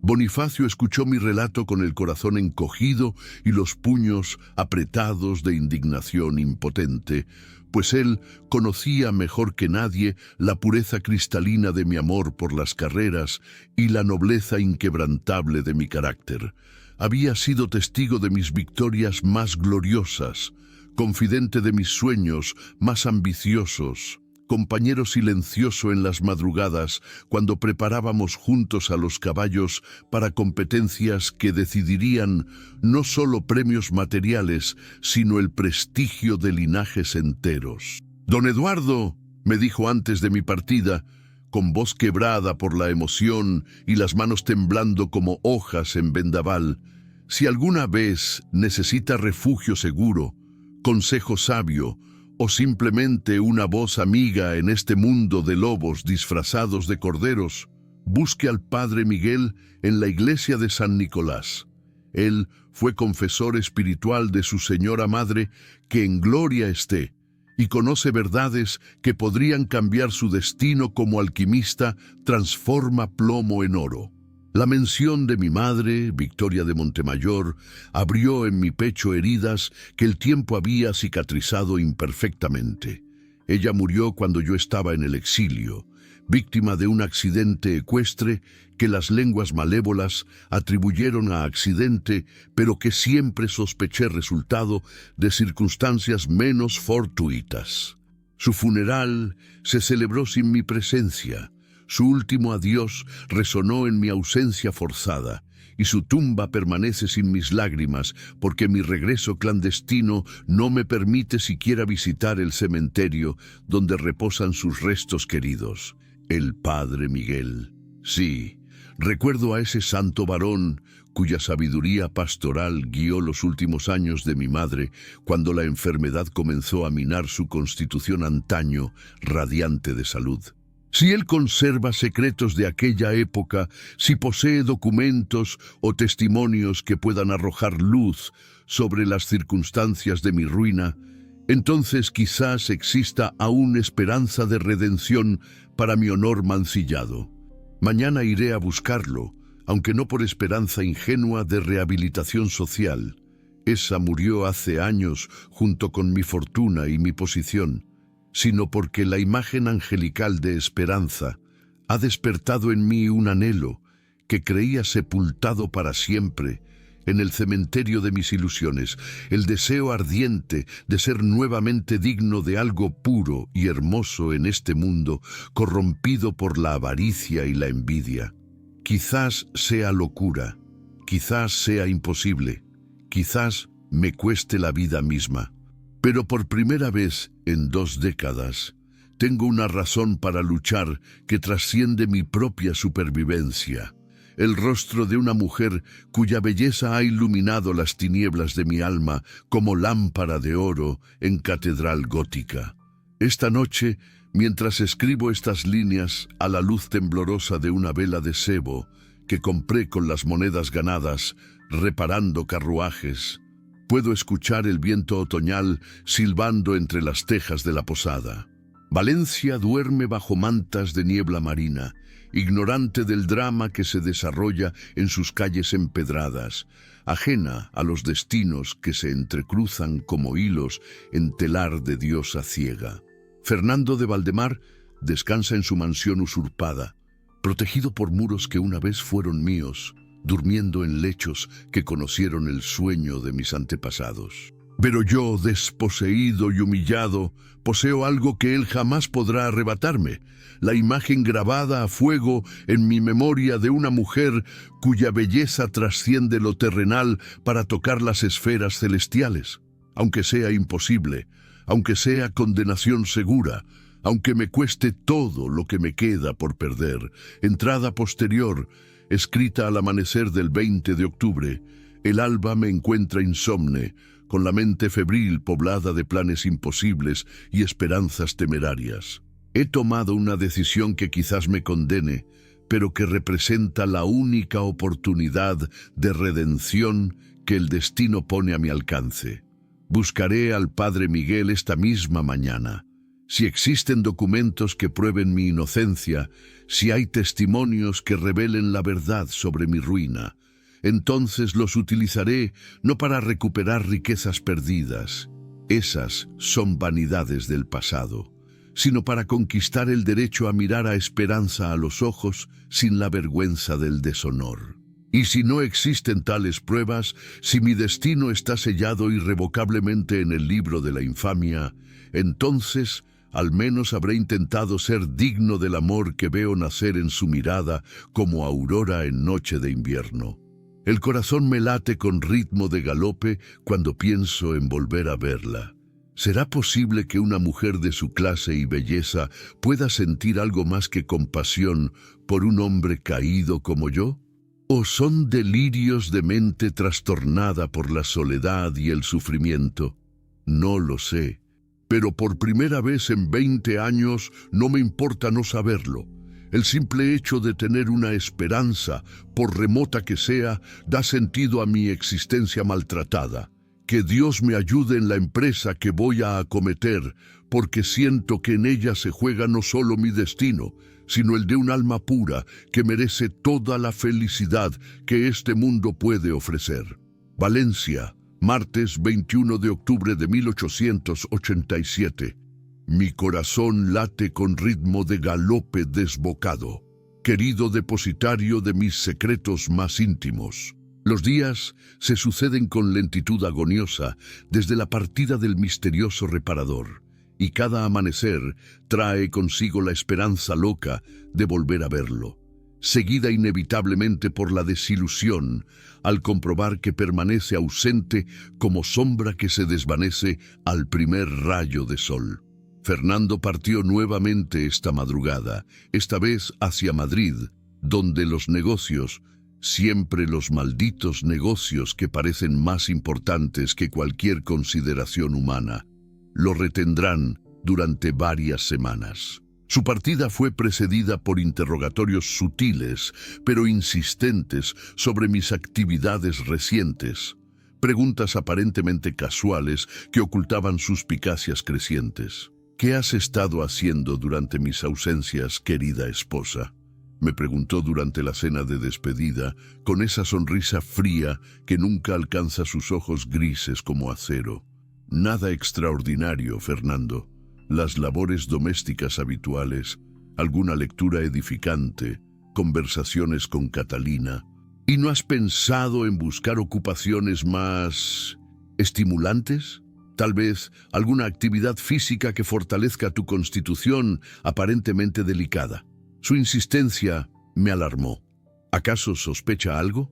Bonifacio escuchó mi relato con el corazón encogido y los puños apretados de indignación impotente, pues él conocía mejor que nadie la pureza cristalina de mi amor por las carreras y la nobleza inquebrantable de mi carácter. Había sido testigo de mis victorias más gloriosas, confidente de mis sueños más ambiciosos, compañero silencioso en las madrugadas cuando preparábamos juntos a los caballos para competencias que decidirían no solo premios materiales, sino el prestigio de linajes enteros. «Don Eduardo», me dijo antes de mi partida, con voz quebrada por la emoción y las manos temblando como hojas en vendaval, «si alguna vez necesita refugio seguro, consejo sabio o simplemente una voz amiga en este mundo de lobos disfrazados de corderos, busque al Padre Miguel en la iglesia de San Nicolás. Él fue confesor espiritual de su Señora Madre, que en gloria esté, y conoce verdades que podrían cambiar su destino como alquimista transforma plomo en oro». La mención de mi madre, Victoria de Montemayor, abrió en mi pecho heridas que el tiempo había cicatrizado imperfectamente. Ella murió cuando yo estaba en el exilio, víctima de un accidente ecuestre que las lenguas malévolas atribuyeron a accidente, pero que siempre sospeché resultado de circunstancias menos fortuitas. Su funeral se celebró sin mi presencia. Su último adiós resonó en mi ausencia forzada, y su tumba permanece sin mis lágrimas, porque mi regreso clandestino no me permite siquiera visitar el cementerio donde reposan sus restos queridos. El Padre Miguel. Sí, recuerdo a ese santo varón cuya sabiduría pastoral guió los últimos años de mi madre cuando la enfermedad comenzó a minar su constitución antaño radiante de salud. Si él conserva secretos de aquella época, si posee documentos o testimonios que puedan arrojar luz sobre las circunstancias de mi ruina, entonces quizás exista aún esperanza de redención para mi honor mancillado. Mañana iré a buscarlo, aunque no por esperanza ingenua de rehabilitación social. Esa murió hace años junto con mi fortuna y mi posición, sino porque la imagen angelical de esperanza Ha despertado en mí un anhelo que creía sepultado para siempre en el cementerio de mis ilusiones, el deseo ardiente de ser nuevamente digno de algo puro y hermoso en este mundo corrompido por la avaricia y la envidia. Quizás sea locura, quizás sea imposible, quizás me cueste la vida misma, pero por primera vez en 2 décadas tengo una razón para luchar que trasciende mi propia supervivencia. El rostro de una mujer cuya belleza ha iluminado las tinieblas de mi alma como lámpara de oro en catedral gótica. Esta noche, mientras escribo estas líneas a la luz temblorosa de una vela de sebo que compré con las monedas ganadas reparando carruajes, puedo escuchar el viento otoñal silbando entre las tejas de la posada. Valencia duerme bajo mantas de niebla marina, ignorante del drama que se desarrolla en sus calles empedradas, ajena a los destinos que se entrecruzan como hilos en telar de diosa ciega. Fernando de Valdemar descansa en su mansión usurpada, protegido por muros que una vez fueron míos, durmiendo en lechos que conocieron el sueño de mis antepasados. Pero yo, desposeído y humillado, poseo algo que él jamás podrá arrebatarme, la imagen grabada a fuego en mi memoria de una mujer cuya belleza trasciende lo terrenal para tocar las esferas celestiales. Aunque sea imposible, aunque sea condenación segura, aunque me cueste todo lo que me queda por perder, entrada posterior, escrita al amanecer del 20 de octubre, el alba me encuentra insomne, con la mente febril poblada de planes imposibles y esperanzas temerarias. He tomado una decisión que quizás me condene, pero que representa la única oportunidad de redención que el destino pone a mi alcance. Buscaré al Padre Miguel esta misma mañana. Si existen documentos que prueben mi inocencia, si hay testimonios que revelen la verdad sobre mi ruina, entonces los utilizaré no para recuperar riquezas perdidas, esas son vanidades del pasado, sino para conquistar el derecho a mirar a Esperanza a los ojos sin la vergüenza del deshonor. Y si no existen tales pruebas, si mi destino está sellado irrevocablemente en el libro de la infamia, entonces al menos habré intentado ser digno del amor que veo nacer en su mirada como aurora en noche de invierno. El corazón me late con ritmo de galope cuando pienso en volver a verla. ¿Será posible que una mujer de su clase y belleza pueda sentir algo más que compasión por un hombre caído como yo? ¿O son delirios de mente trastornada por la soledad y el sufrimiento? No lo sé, pero por primera vez en 20 años no me importa no saberlo. El simple hecho de tener una esperanza, por remota que sea, da sentido a mi existencia maltratada. Que Dios me ayude en la empresa que voy a acometer, porque siento que en ella se juega no solo mi destino, sino el de un alma pura que merece toda la felicidad que este mundo puede ofrecer. Valencia, martes 21 de octubre de 1887. Mi corazón late con ritmo de galope desbocado, querido depositario de mis secretos más íntimos. Los días se suceden con lentitud agoniosa desde la partida del misterioso reparador, y cada amanecer trae consigo la esperanza loca de volver a verlo, seguida inevitablemente por la desilusión al comprobar que permanece ausente como sombra que se desvanece al primer rayo de sol. Fernando partió nuevamente esta madrugada, esta vez hacia Madrid, donde los negocios, siempre los malditos negocios que parecen más importantes que cualquier consideración humana, lo retendrán durante varias semanas. Su partida fue precedida por interrogatorios sutiles, pero insistentes sobre mis actividades recientes, preguntas aparentemente casuales que ocultaban suspicacias crecientes. ¿Qué has estado haciendo durante mis ausencias, querida esposa?, me preguntó durante la cena de despedida, con esa sonrisa fría que nunca alcanza sus ojos grises como acero. Nada extraordinario, Fernando. Las labores domésticas habituales. ¿Alguna lectura edificante? ¿Conversaciones con Catalina? ¿Y no has pensado en buscar ocupaciones más estimulantes? Tal vez alguna actividad física que fortalezca tu constitución aparentemente delicada. Su insistencia me alarmó. ¿Acaso sospecha algo?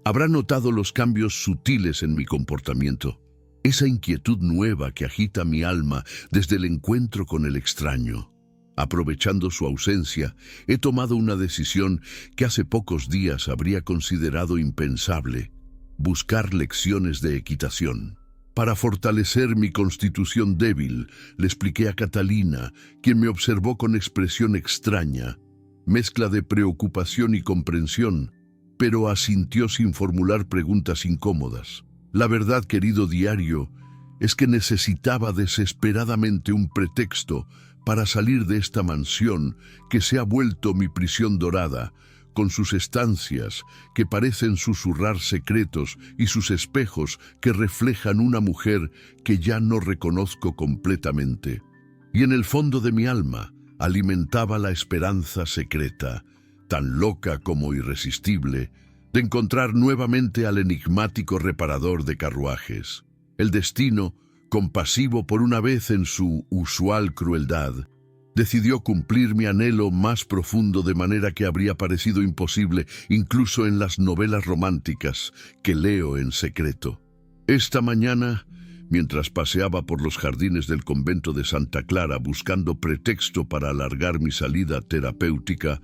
¿Habrá notado los cambios sutiles en mi comportamiento? Esa inquietud nueva que agita mi alma desde el encuentro con el extraño. Aprovechando su ausencia, he tomado una decisión que hace pocos días habría considerado impensable: buscar lecciones de equitación. Para fortalecer mi constitución débil, le expliqué a Catalina, quien me observó con expresión extraña, mezcla de preocupación y comprensión, pero asintió sin formular preguntas incómodas. La verdad, querido diario, es que necesitaba desesperadamente un pretexto para salir de esta mansión que se ha vuelto mi prisión dorada, con sus estancias que parecen susurrar secretos y sus espejos que reflejan una mujer que ya no reconozco completamente. Y en el fondo de mi alma alimentaba la esperanza secreta, tan loca como irresistible, de encontrar nuevamente al enigmático reparador de carruajes. El destino, compasivo por una vez en su usual crueldad, decidió cumplir mi anhelo más profundo de manera que habría parecido imposible incluso en las novelas románticas que leo en secreto. Esta mañana, mientras paseaba por los jardines del convento de Santa Clara buscando pretexto para alargar mi salida terapéutica,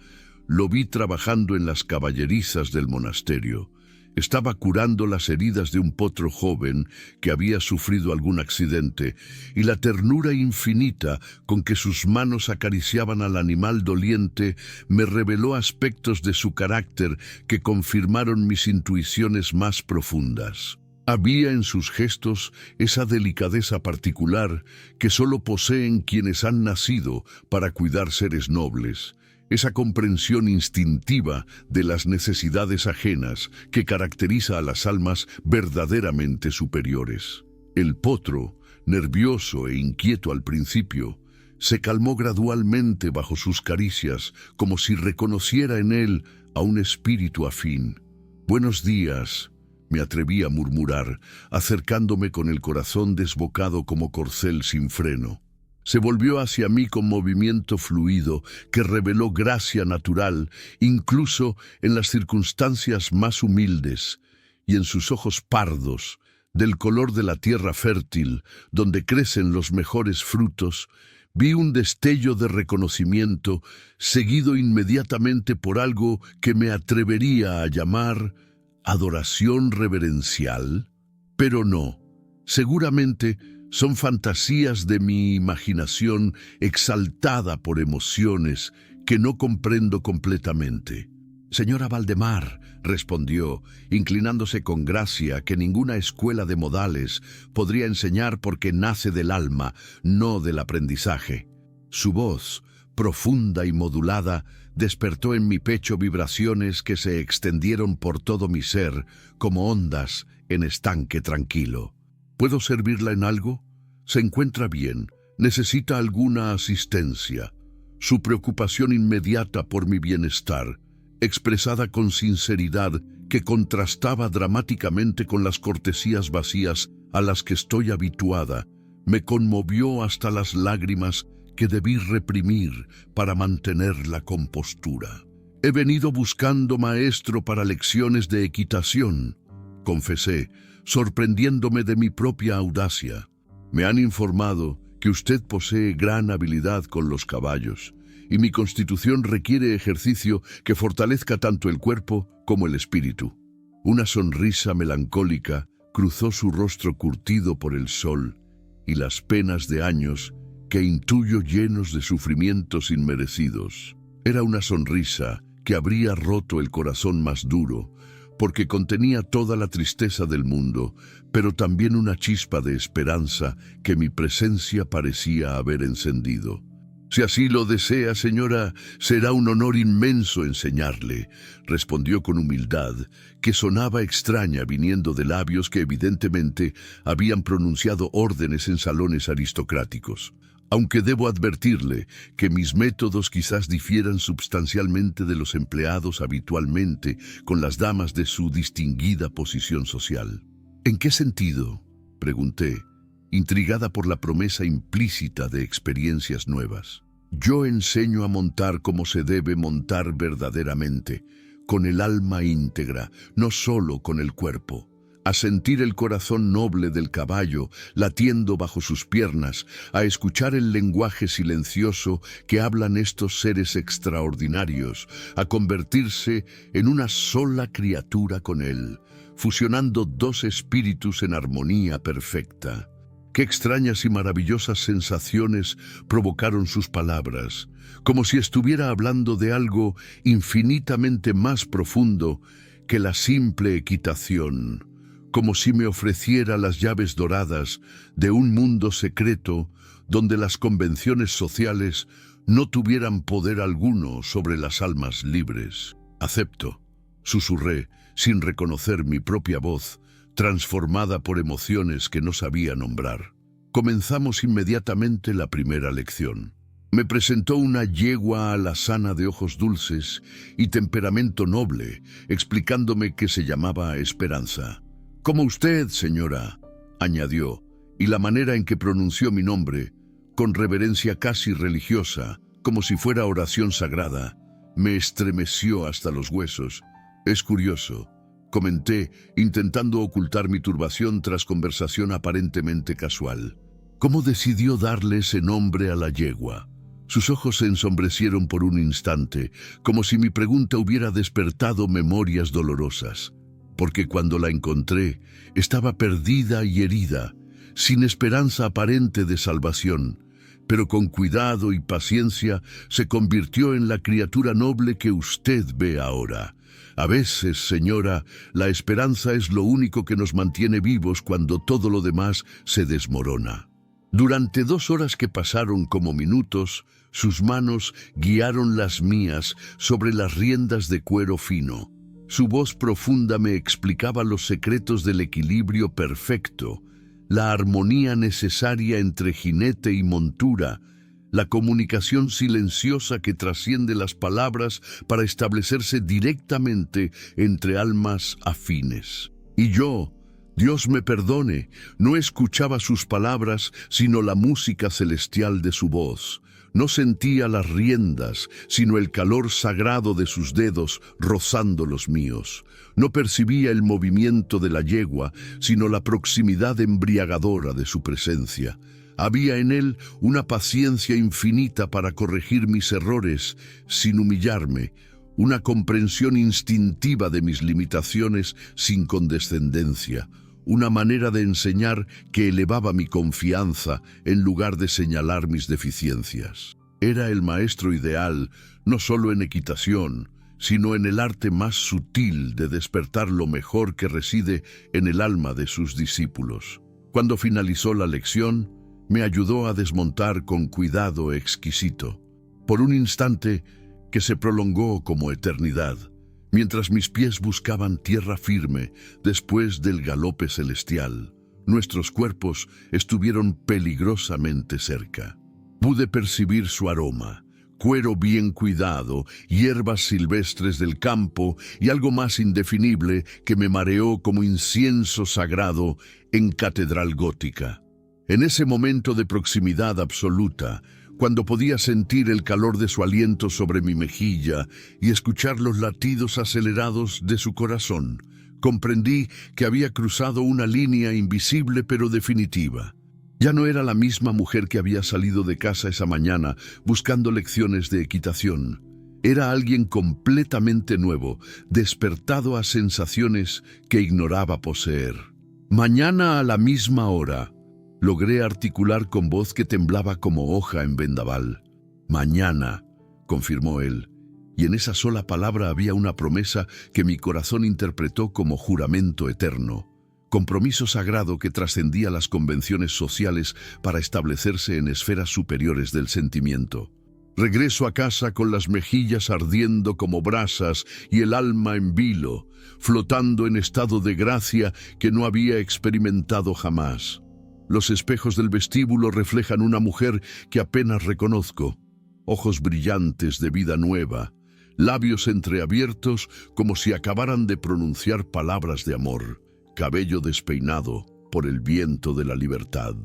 lo vi trabajando en las caballerizas del monasterio. Estaba curando las heridas de un potro joven que había sufrido algún accidente, y la ternura infinita con que sus manos acariciaban al animal doliente me reveló aspectos de su carácter que confirmaron mis intuiciones más profundas. Había en sus gestos esa delicadeza particular que solo poseen quienes han nacido para cuidar seres nobles, esa comprensión instintiva de las necesidades ajenas que caracteriza a las almas verdaderamente superiores. El potro, nervioso e inquieto al principio, se calmó gradualmente bajo sus caricias, como si reconociera en él a un espíritu afín. «Buenos días», me atreví a murmurar, acercándome con el corazón desbocado como corcel sin freno. Se volvió hacia mí con movimiento fluido que reveló gracia natural, incluso en las circunstancias más humildes, y en sus ojos pardos, del color de la tierra fértil, donde crecen los mejores frutos, vi un destello de reconocimiento, seguido inmediatamente por algo que me atrevería a llamar adoración reverencial. Pero no, seguramente son fantasías de mi imaginación exaltada por emociones que no comprendo completamente. «Señora Valdemar», respondió, inclinándose con gracia que ninguna escuela de modales podría enseñar porque nace del alma, no del aprendizaje. Su voz, profunda y modulada, despertó en mi pecho vibraciones que se extendieron por todo mi ser como ondas en estanque tranquilo. ¿Puedo servirla en algo? ¿Se encuentra bien? ¿Necesita alguna asistencia?» Su preocupación inmediata por mi bienestar, expresada con sinceridad que contrastaba dramáticamente con las cortesías vacías a las que estoy habituada, me conmovió hasta las lágrimas que debí reprimir para mantener la compostura. «He venido buscando maestro para lecciones de equitación», confesé, sorprendiéndome de mi propia audacia. «Me han informado que usted posee gran habilidad con los caballos, y mi constitución requiere ejercicio que fortalezca tanto el cuerpo como el espíritu». Una sonrisa melancólica cruzó su rostro curtido por el sol y las penas de años que intuyo llenos de sufrimientos inmerecidos. Era una sonrisa que habría roto el corazón más duro, porque contenía toda la tristeza del mundo, pero también una chispa de esperanza que mi presencia parecía haber encendido. «Si así lo desea, señora, será un honor inmenso enseñarle», respondió con humildad, que sonaba extraña viniendo de labios que evidentemente habían pronunciado órdenes en salones aristocráticos. aunque debo advertirle que mis métodos quizás difieran sustancialmente de los empleados habitualmente con las damas de su distinguida posición social. ¿En qué sentido?, pregunté, intrigada por la promesa implícita de experiencias nuevas. Yo enseño a montar como se debe montar verdaderamente, con el alma íntegra, no solo con el cuerpo. A sentir el corazón noble del caballo latiendo bajo sus piernas, a escuchar el lenguaje silencioso que hablan estos seres extraordinarios, a convertirse en una sola criatura con él, fusionando dos espíritus en armonía perfecta. Qué extrañas y maravillosas sensaciones provocaron sus palabras, como si estuviera hablando de algo infinitamente más profundo que la simple equitación, como si me ofreciera las llaves doradas de un mundo secreto donde las convenciones sociales no tuvieran poder alguno sobre las almas libres. «Acepto», susurré, sin reconocer mi propia voz, transformada por emociones que no sabía nombrar. Comenzamos inmediatamente la primera lección. Me presentó una yegua alazana de ojos dulces y temperamento noble, explicándome que se llamaba Esperanza. «Como usted, señora», añadió, y la manera en que pronunció mi nombre, con reverencia casi religiosa, como si fuera oración sagrada, me estremeció hasta los huesos. «Es curioso», comenté, intentando ocultar mi turbación tras conversación aparentemente casual. «¿Cómo decidió darle ese nombre a la yegua?». Sus ojos se ensombrecieron por un instante, como si mi pregunta hubiera despertado memorias dolorosas. Porque cuando la encontré, estaba perdida y herida, sin esperanza aparente de salvación, pero con cuidado y paciencia se convirtió en la criatura noble que usted ve ahora. A veces, señora, la esperanza es lo único que nos mantiene vivos cuando todo lo demás se desmorona. Durante 2 horas que pasaron como minutos, sus manos guiaron las mías sobre las riendas de cuero fino. Su voz profunda me explicaba los secretos del equilibrio perfecto, la armonía necesaria entre jinete y montura, la comunicación silenciosa que trasciende las palabras para establecerse directamente entre almas afines. Y yo, Dios me perdone, no escuchaba sus palabras, sino la música celestial de su voz. No sentía las riendas, sino el calor sagrado de sus dedos rozando los míos. No percibía el movimiento de la yegua, sino la proximidad embriagadora de su presencia. Había en él una paciencia infinita para corregir mis errores sin humillarme, una comprensión instintiva de mis limitaciones sin condescendencia, una manera de enseñar que elevaba mi confianza en lugar de señalar mis deficiencias. Era el maestro ideal, no solo en equitación, sino en el arte más sutil de despertar lo mejor que reside en el alma de sus discípulos. Cuando finalizó la lección, me ayudó a desmontar con cuidado exquisito. Por un instante que se prolongó como eternidad, mientras mis pies buscaban tierra firme después del galope celestial, nuestros cuerpos estuvieron peligrosamente cerca. Pude percibir su aroma, cuero bien cuidado, hierbas silvestres del campo y algo más indefinible que me mareó como incienso sagrado en catedral gótica. En ese momento de proximidad absoluta, cuando podía sentir el calor de su aliento sobre mi mejilla y escuchar los latidos acelerados de su corazón, comprendí que había cruzado una línea invisible pero definitiva. Ya no era la misma mujer que había salido de casa esa mañana buscando lecciones de equitación. Era alguien completamente nuevo, despertado a sensaciones que ignoraba poseer. «Mañana a la misma hora», logré articular con voz que temblaba como hoja en vendaval. «Mañana», confirmó él, y en esa sola palabra había una promesa que mi corazón interpretó como juramento eterno, compromiso sagrado que trascendía las convenciones sociales para establecerse en esferas superiores del sentimiento. Regreso a casa con las mejillas ardiendo como brasas y el alma en vilo, flotando en estado de gracia que no había experimentado jamás. Los espejos del vestíbulo reflejan una mujer que apenas reconozco. Ojos brillantes de vida nueva, labios entreabiertos como si acabaran de pronunciar palabras de amor, cabello despeinado por el viento de la libertad.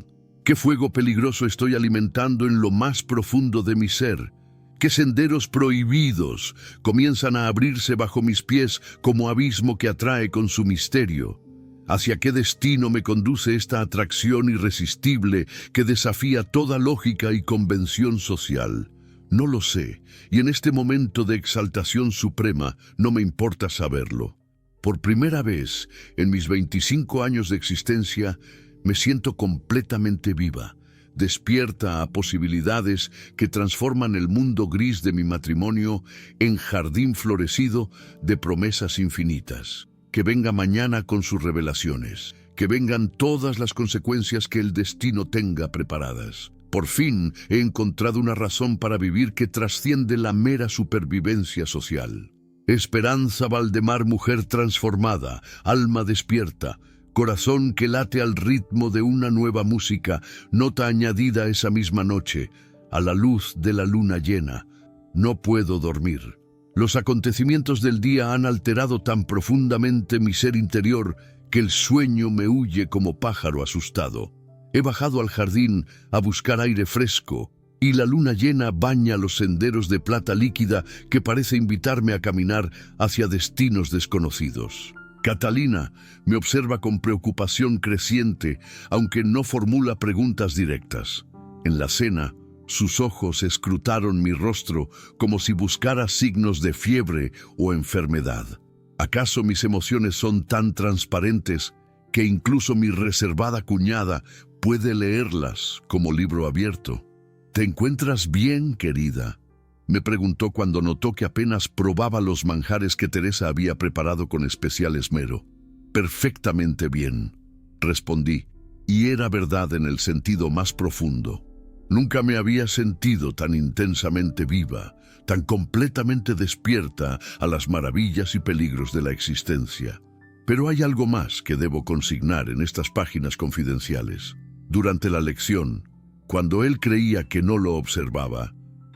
¿Qué fuego peligroso estoy alimentando en lo más profundo de mi ser? ¿Qué senderos prohibidos comienzan a abrirse bajo mis pies como abismo que atrae con su misterio? ¿Hacia qué destino me conduce esta atracción irresistible que desafía toda lógica y convención social? No lo sé, y en este momento de exaltación suprema no me importa saberlo. Por primera vez en mis 25 años de existencia, me siento completamente viva, despierta a posibilidades que transforman el mundo gris de mi matrimonio en jardín florecido de promesas infinitas. Que venga mañana con sus revelaciones, que vengan todas las consecuencias que el destino tenga preparadas. Por fin he encontrado una razón para vivir que trasciende la mera supervivencia social. Esperanza Valdemar, mujer transformada, alma despierta, corazón que late al ritmo de una nueva música, nota añadida esa misma noche, a la luz de la luna llena. No puedo dormir. Los acontecimientos del día han alterado tan profundamente mi ser interior que el sueño me huye como pájaro asustado. He bajado al jardín a buscar aire fresco y la luna llena baña los senderos de plata líquida que parece invitarme a caminar hacia destinos desconocidos. Catalina me observa con preocupación creciente, aunque no formula preguntas directas. En la cena, sus ojos escrutaron mi rostro como si buscara signos de fiebre o enfermedad. ¿Acaso mis emociones son tan transparentes que incluso mi reservada cuñada puede leerlas como libro abierto? ¿Te encuentras bien, querida?, me preguntó cuando notó que apenas probaba los manjares que Teresa había preparado con especial esmero. Perfectamente bien, respondí, y era verdad en el sentido más profundo. Nunca me había sentido tan intensamente viva, tan completamente despierta a las maravillas y peligros de la existencia. Pero hay algo más que debo consignar en estas páginas confidenciales. Durante la lección, cuando él creía que no lo observaba,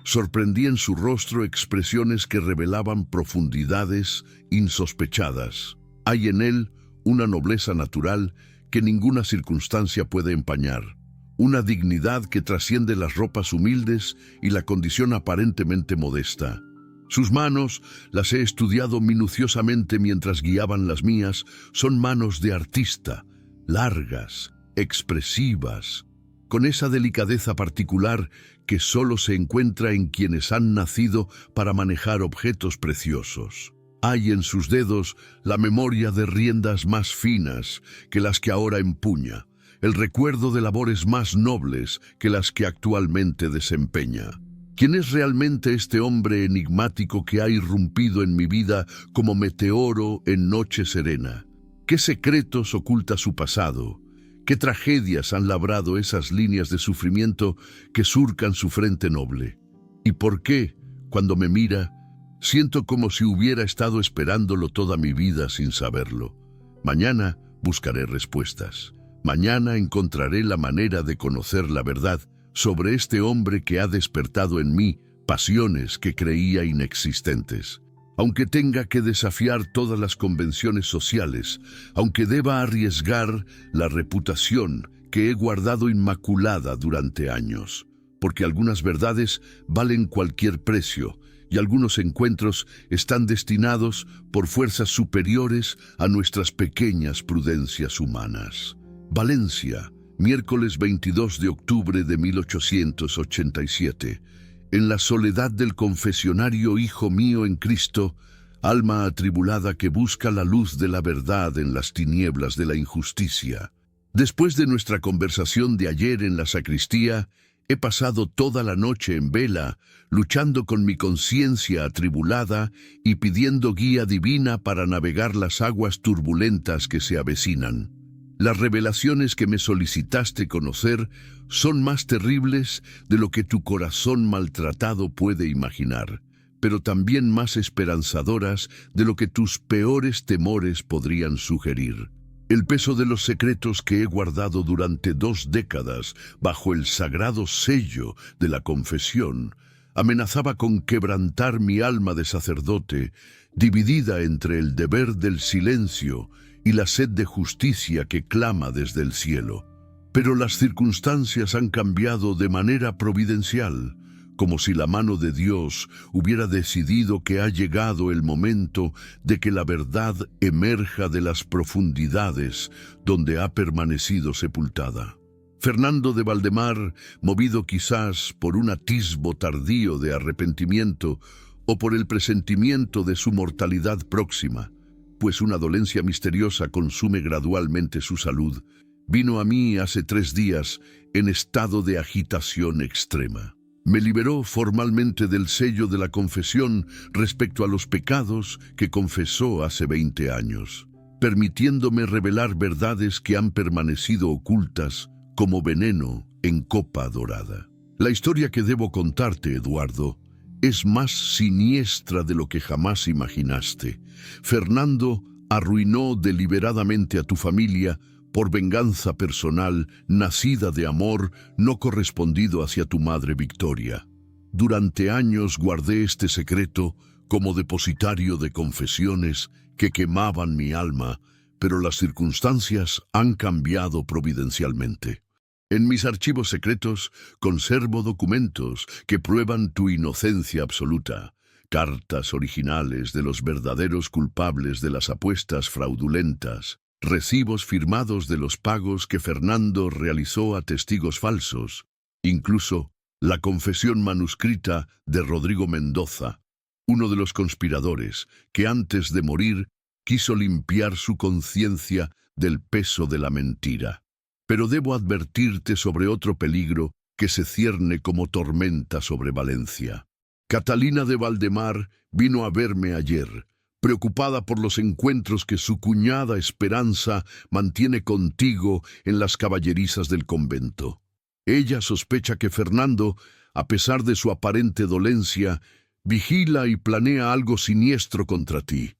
sorprendí en su rostro expresiones que revelaban profundidades insospechadas. Hay en él una nobleza natural que ninguna circunstancia puede empañar, una dignidad que trasciende las ropas humildes y la condición aparentemente modesta. Sus manos, las he estudiado minuciosamente mientras guiaban las mías, son manos de artista, largas, expresivas, con esa delicadeza particular que solo se encuentra en quienes han nacido para manejar objetos preciosos. Hay en sus dedos la memoria de riendas más finas que las que ahora empuña, el recuerdo de labores más nobles que las que actualmente desempeña. ¿Quién es realmente este hombre enigmático que ha irrumpido en mi vida como meteoro en noche serena? ¿Qué secretos oculta su pasado? ¿Qué tragedias han labrado esas líneas de sufrimiento que surcan su frente noble? ¿Y por qué, cuando me mira, siento como si hubiera estado esperándolo toda mi vida sin saberlo? Mañana buscaré respuestas. Mañana encontraré la manera de conocer la verdad sobre este hombre que ha despertado en mí pasiones que creía inexistentes. Aunque tenga que desafiar todas las convenciones sociales, aunque deba arriesgar la reputación que he guardado inmaculada durante años, porque algunas verdades valen cualquier precio y algunos encuentros están destinados por fuerzas superiores a nuestras pequeñas prudencias humanas. Valencia, miércoles 22 de octubre de 1887. En la soledad del confesionario, hijo mío en Cristo, alma atribulada que busca la luz de la verdad en las tinieblas de la injusticia. Después de nuestra conversación de ayer en la sacristía, he pasado toda la noche en vela, luchando con mi conciencia atribulada y pidiendo guía divina para navegar las aguas turbulentas que se avecinan. Las revelaciones que me solicitaste conocer son más terribles de lo que tu corazón maltratado puede imaginar, pero también más esperanzadoras de lo que tus peores temores podrían sugerir. El peso de los secretos que he guardado durante 2 décadas bajo el sagrado sello de la confesión amenazaba con quebrantar mi alma de sacerdote, dividida entre el deber del silencio y la sed de justicia que clama desde el cielo. Pero las circunstancias han cambiado de manera providencial, como si la mano de Dios hubiera decidido que ha llegado el momento de que la verdad emerja de las profundidades donde ha permanecido sepultada. Fernando de Valdemar, movido quizás por un atisbo tardío de arrepentimiento o por el presentimiento de su mortalidad próxima, pues una dolencia misteriosa consume gradualmente su salud, vino a mí hace 3 días en estado de agitación extrema. Me liberó formalmente del sello de la confesión respecto a los pecados que confesó hace 20 años, permitiéndome revelar verdades que han permanecido ocultas como veneno en copa dorada. La historia que debo contarte, Eduardo, es más siniestra de lo que jamás imaginaste. Fernando arruinó deliberadamente a tu familia por venganza personal, nacida de amor no correspondido hacia tu madre Victoria. Durante años guardé este secreto como depositario de confesiones que quemaban mi alma, pero las circunstancias han cambiado providencialmente. En mis archivos secretos conservo documentos que prueban tu inocencia absoluta, cartas originales de los verdaderos culpables de las apuestas fraudulentas, recibos firmados de los pagos que Fernando realizó a testigos falsos, incluso la confesión manuscrita de Rodrigo Mendoza, uno de los conspiradores que antes de morir quiso limpiar su conciencia del peso de la mentira. Pero debo advertirte sobre otro peligro que se cierne como tormenta sobre Valencia. Catalina de Valdemar vino a verme ayer, preocupada por los encuentros que su cuñada Esperanza mantiene contigo en las caballerizas del convento. Ella sospecha que Fernando, a pesar de su aparente dolencia, vigila y planea algo siniestro contra ti.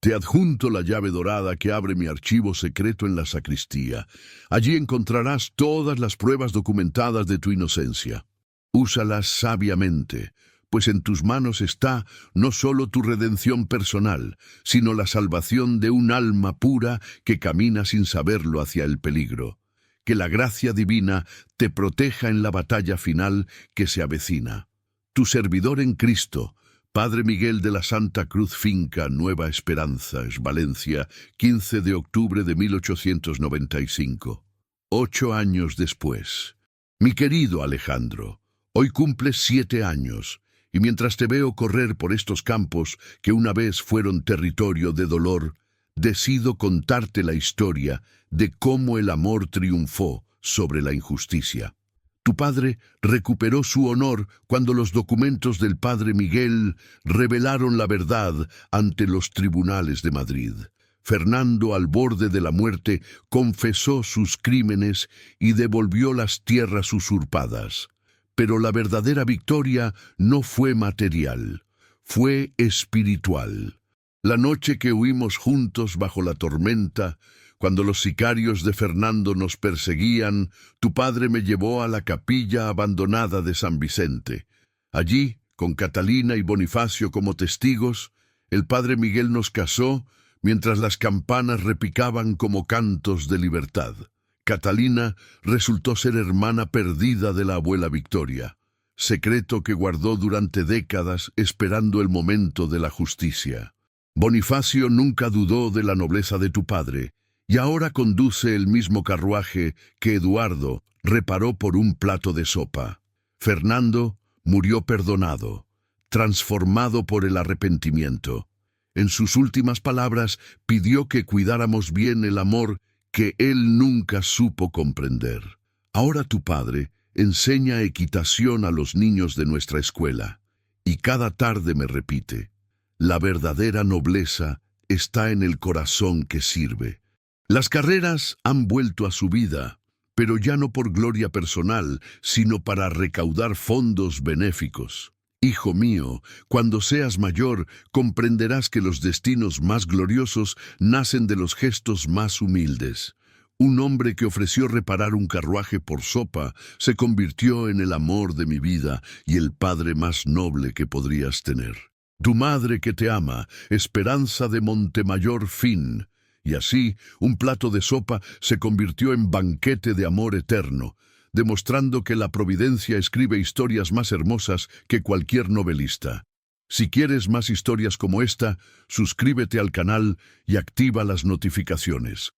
Te adjunto la llave dorada que abre mi archivo secreto en la sacristía. Allí encontrarás todas las pruebas documentadas de tu inocencia. Úsalas sabiamente, pues en tus manos está no solo tu redención personal, sino la salvación de un alma pura que camina sin saberlo hacia el peligro. Que la gracia divina te proteja en la batalla final que se avecina. Tu servidor en Cristo, Padre Miguel de la Santa Cruz Finca, Nueva Esperanzas, Valencia, 15 de octubre de 1895. 8 años después. Mi querido Alejandro, hoy cumples 7 años, y mientras te veo correr por estos campos que una vez fueron territorio de dolor, decido contarte la historia de cómo el amor triunfó sobre la injusticia. Tu padre recuperó su honor cuando los documentos del padre Miguel revelaron la verdad ante los tribunales de Madrid. Fernando, al borde de la muerte, confesó sus crímenes y devolvió las tierras usurpadas. Pero la verdadera victoria no fue material, fue espiritual. La noche que huimos juntos bajo la tormenta, cuando los sicarios de Fernando nos perseguían, tu padre me llevó a la capilla abandonada de San Vicente. Allí, con Catalina y Bonifacio como testigos, el padre Miguel nos casó mientras las campanas repicaban como cantos de libertad. Catalina resultó ser hermana perdida de la abuela Victoria, secreto que guardó durante décadas esperando el momento de la justicia. Bonifacio nunca dudó de la nobleza de tu padre, y ahora conduce el mismo carruaje que Eduardo reparó por un plato de sopa. Fernando murió perdonado, transformado por el arrepentimiento. En sus últimas palabras pidió que cuidáramos bien el amor que él nunca supo comprender. Ahora tu padre enseña equitación a los niños de nuestra escuela, y cada tarde me repite: la verdadera nobleza está en el corazón que sirve. Las carreras han vuelto a su vida, pero ya no por gloria personal, sino para recaudar fondos benéficos. Hijo mío, cuando seas mayor, comprenderás que los destinos más gloriosos nacen de los gestos más humildes. Un hombre que ofreció reparar un carruaje por sopa se convirtió en el amor de mi vida y el padre más noble que podrías tener. Tu madre que te ama, Esperanza de Montemayor fin. Y así, un plato de sopa se convirtió en banquete de amor eterno, demostrando que la providencia escribe historias más hermosas que cualquier novelista. Si quieres más historias como esta, suscríbete al canal y activa las notificaciones.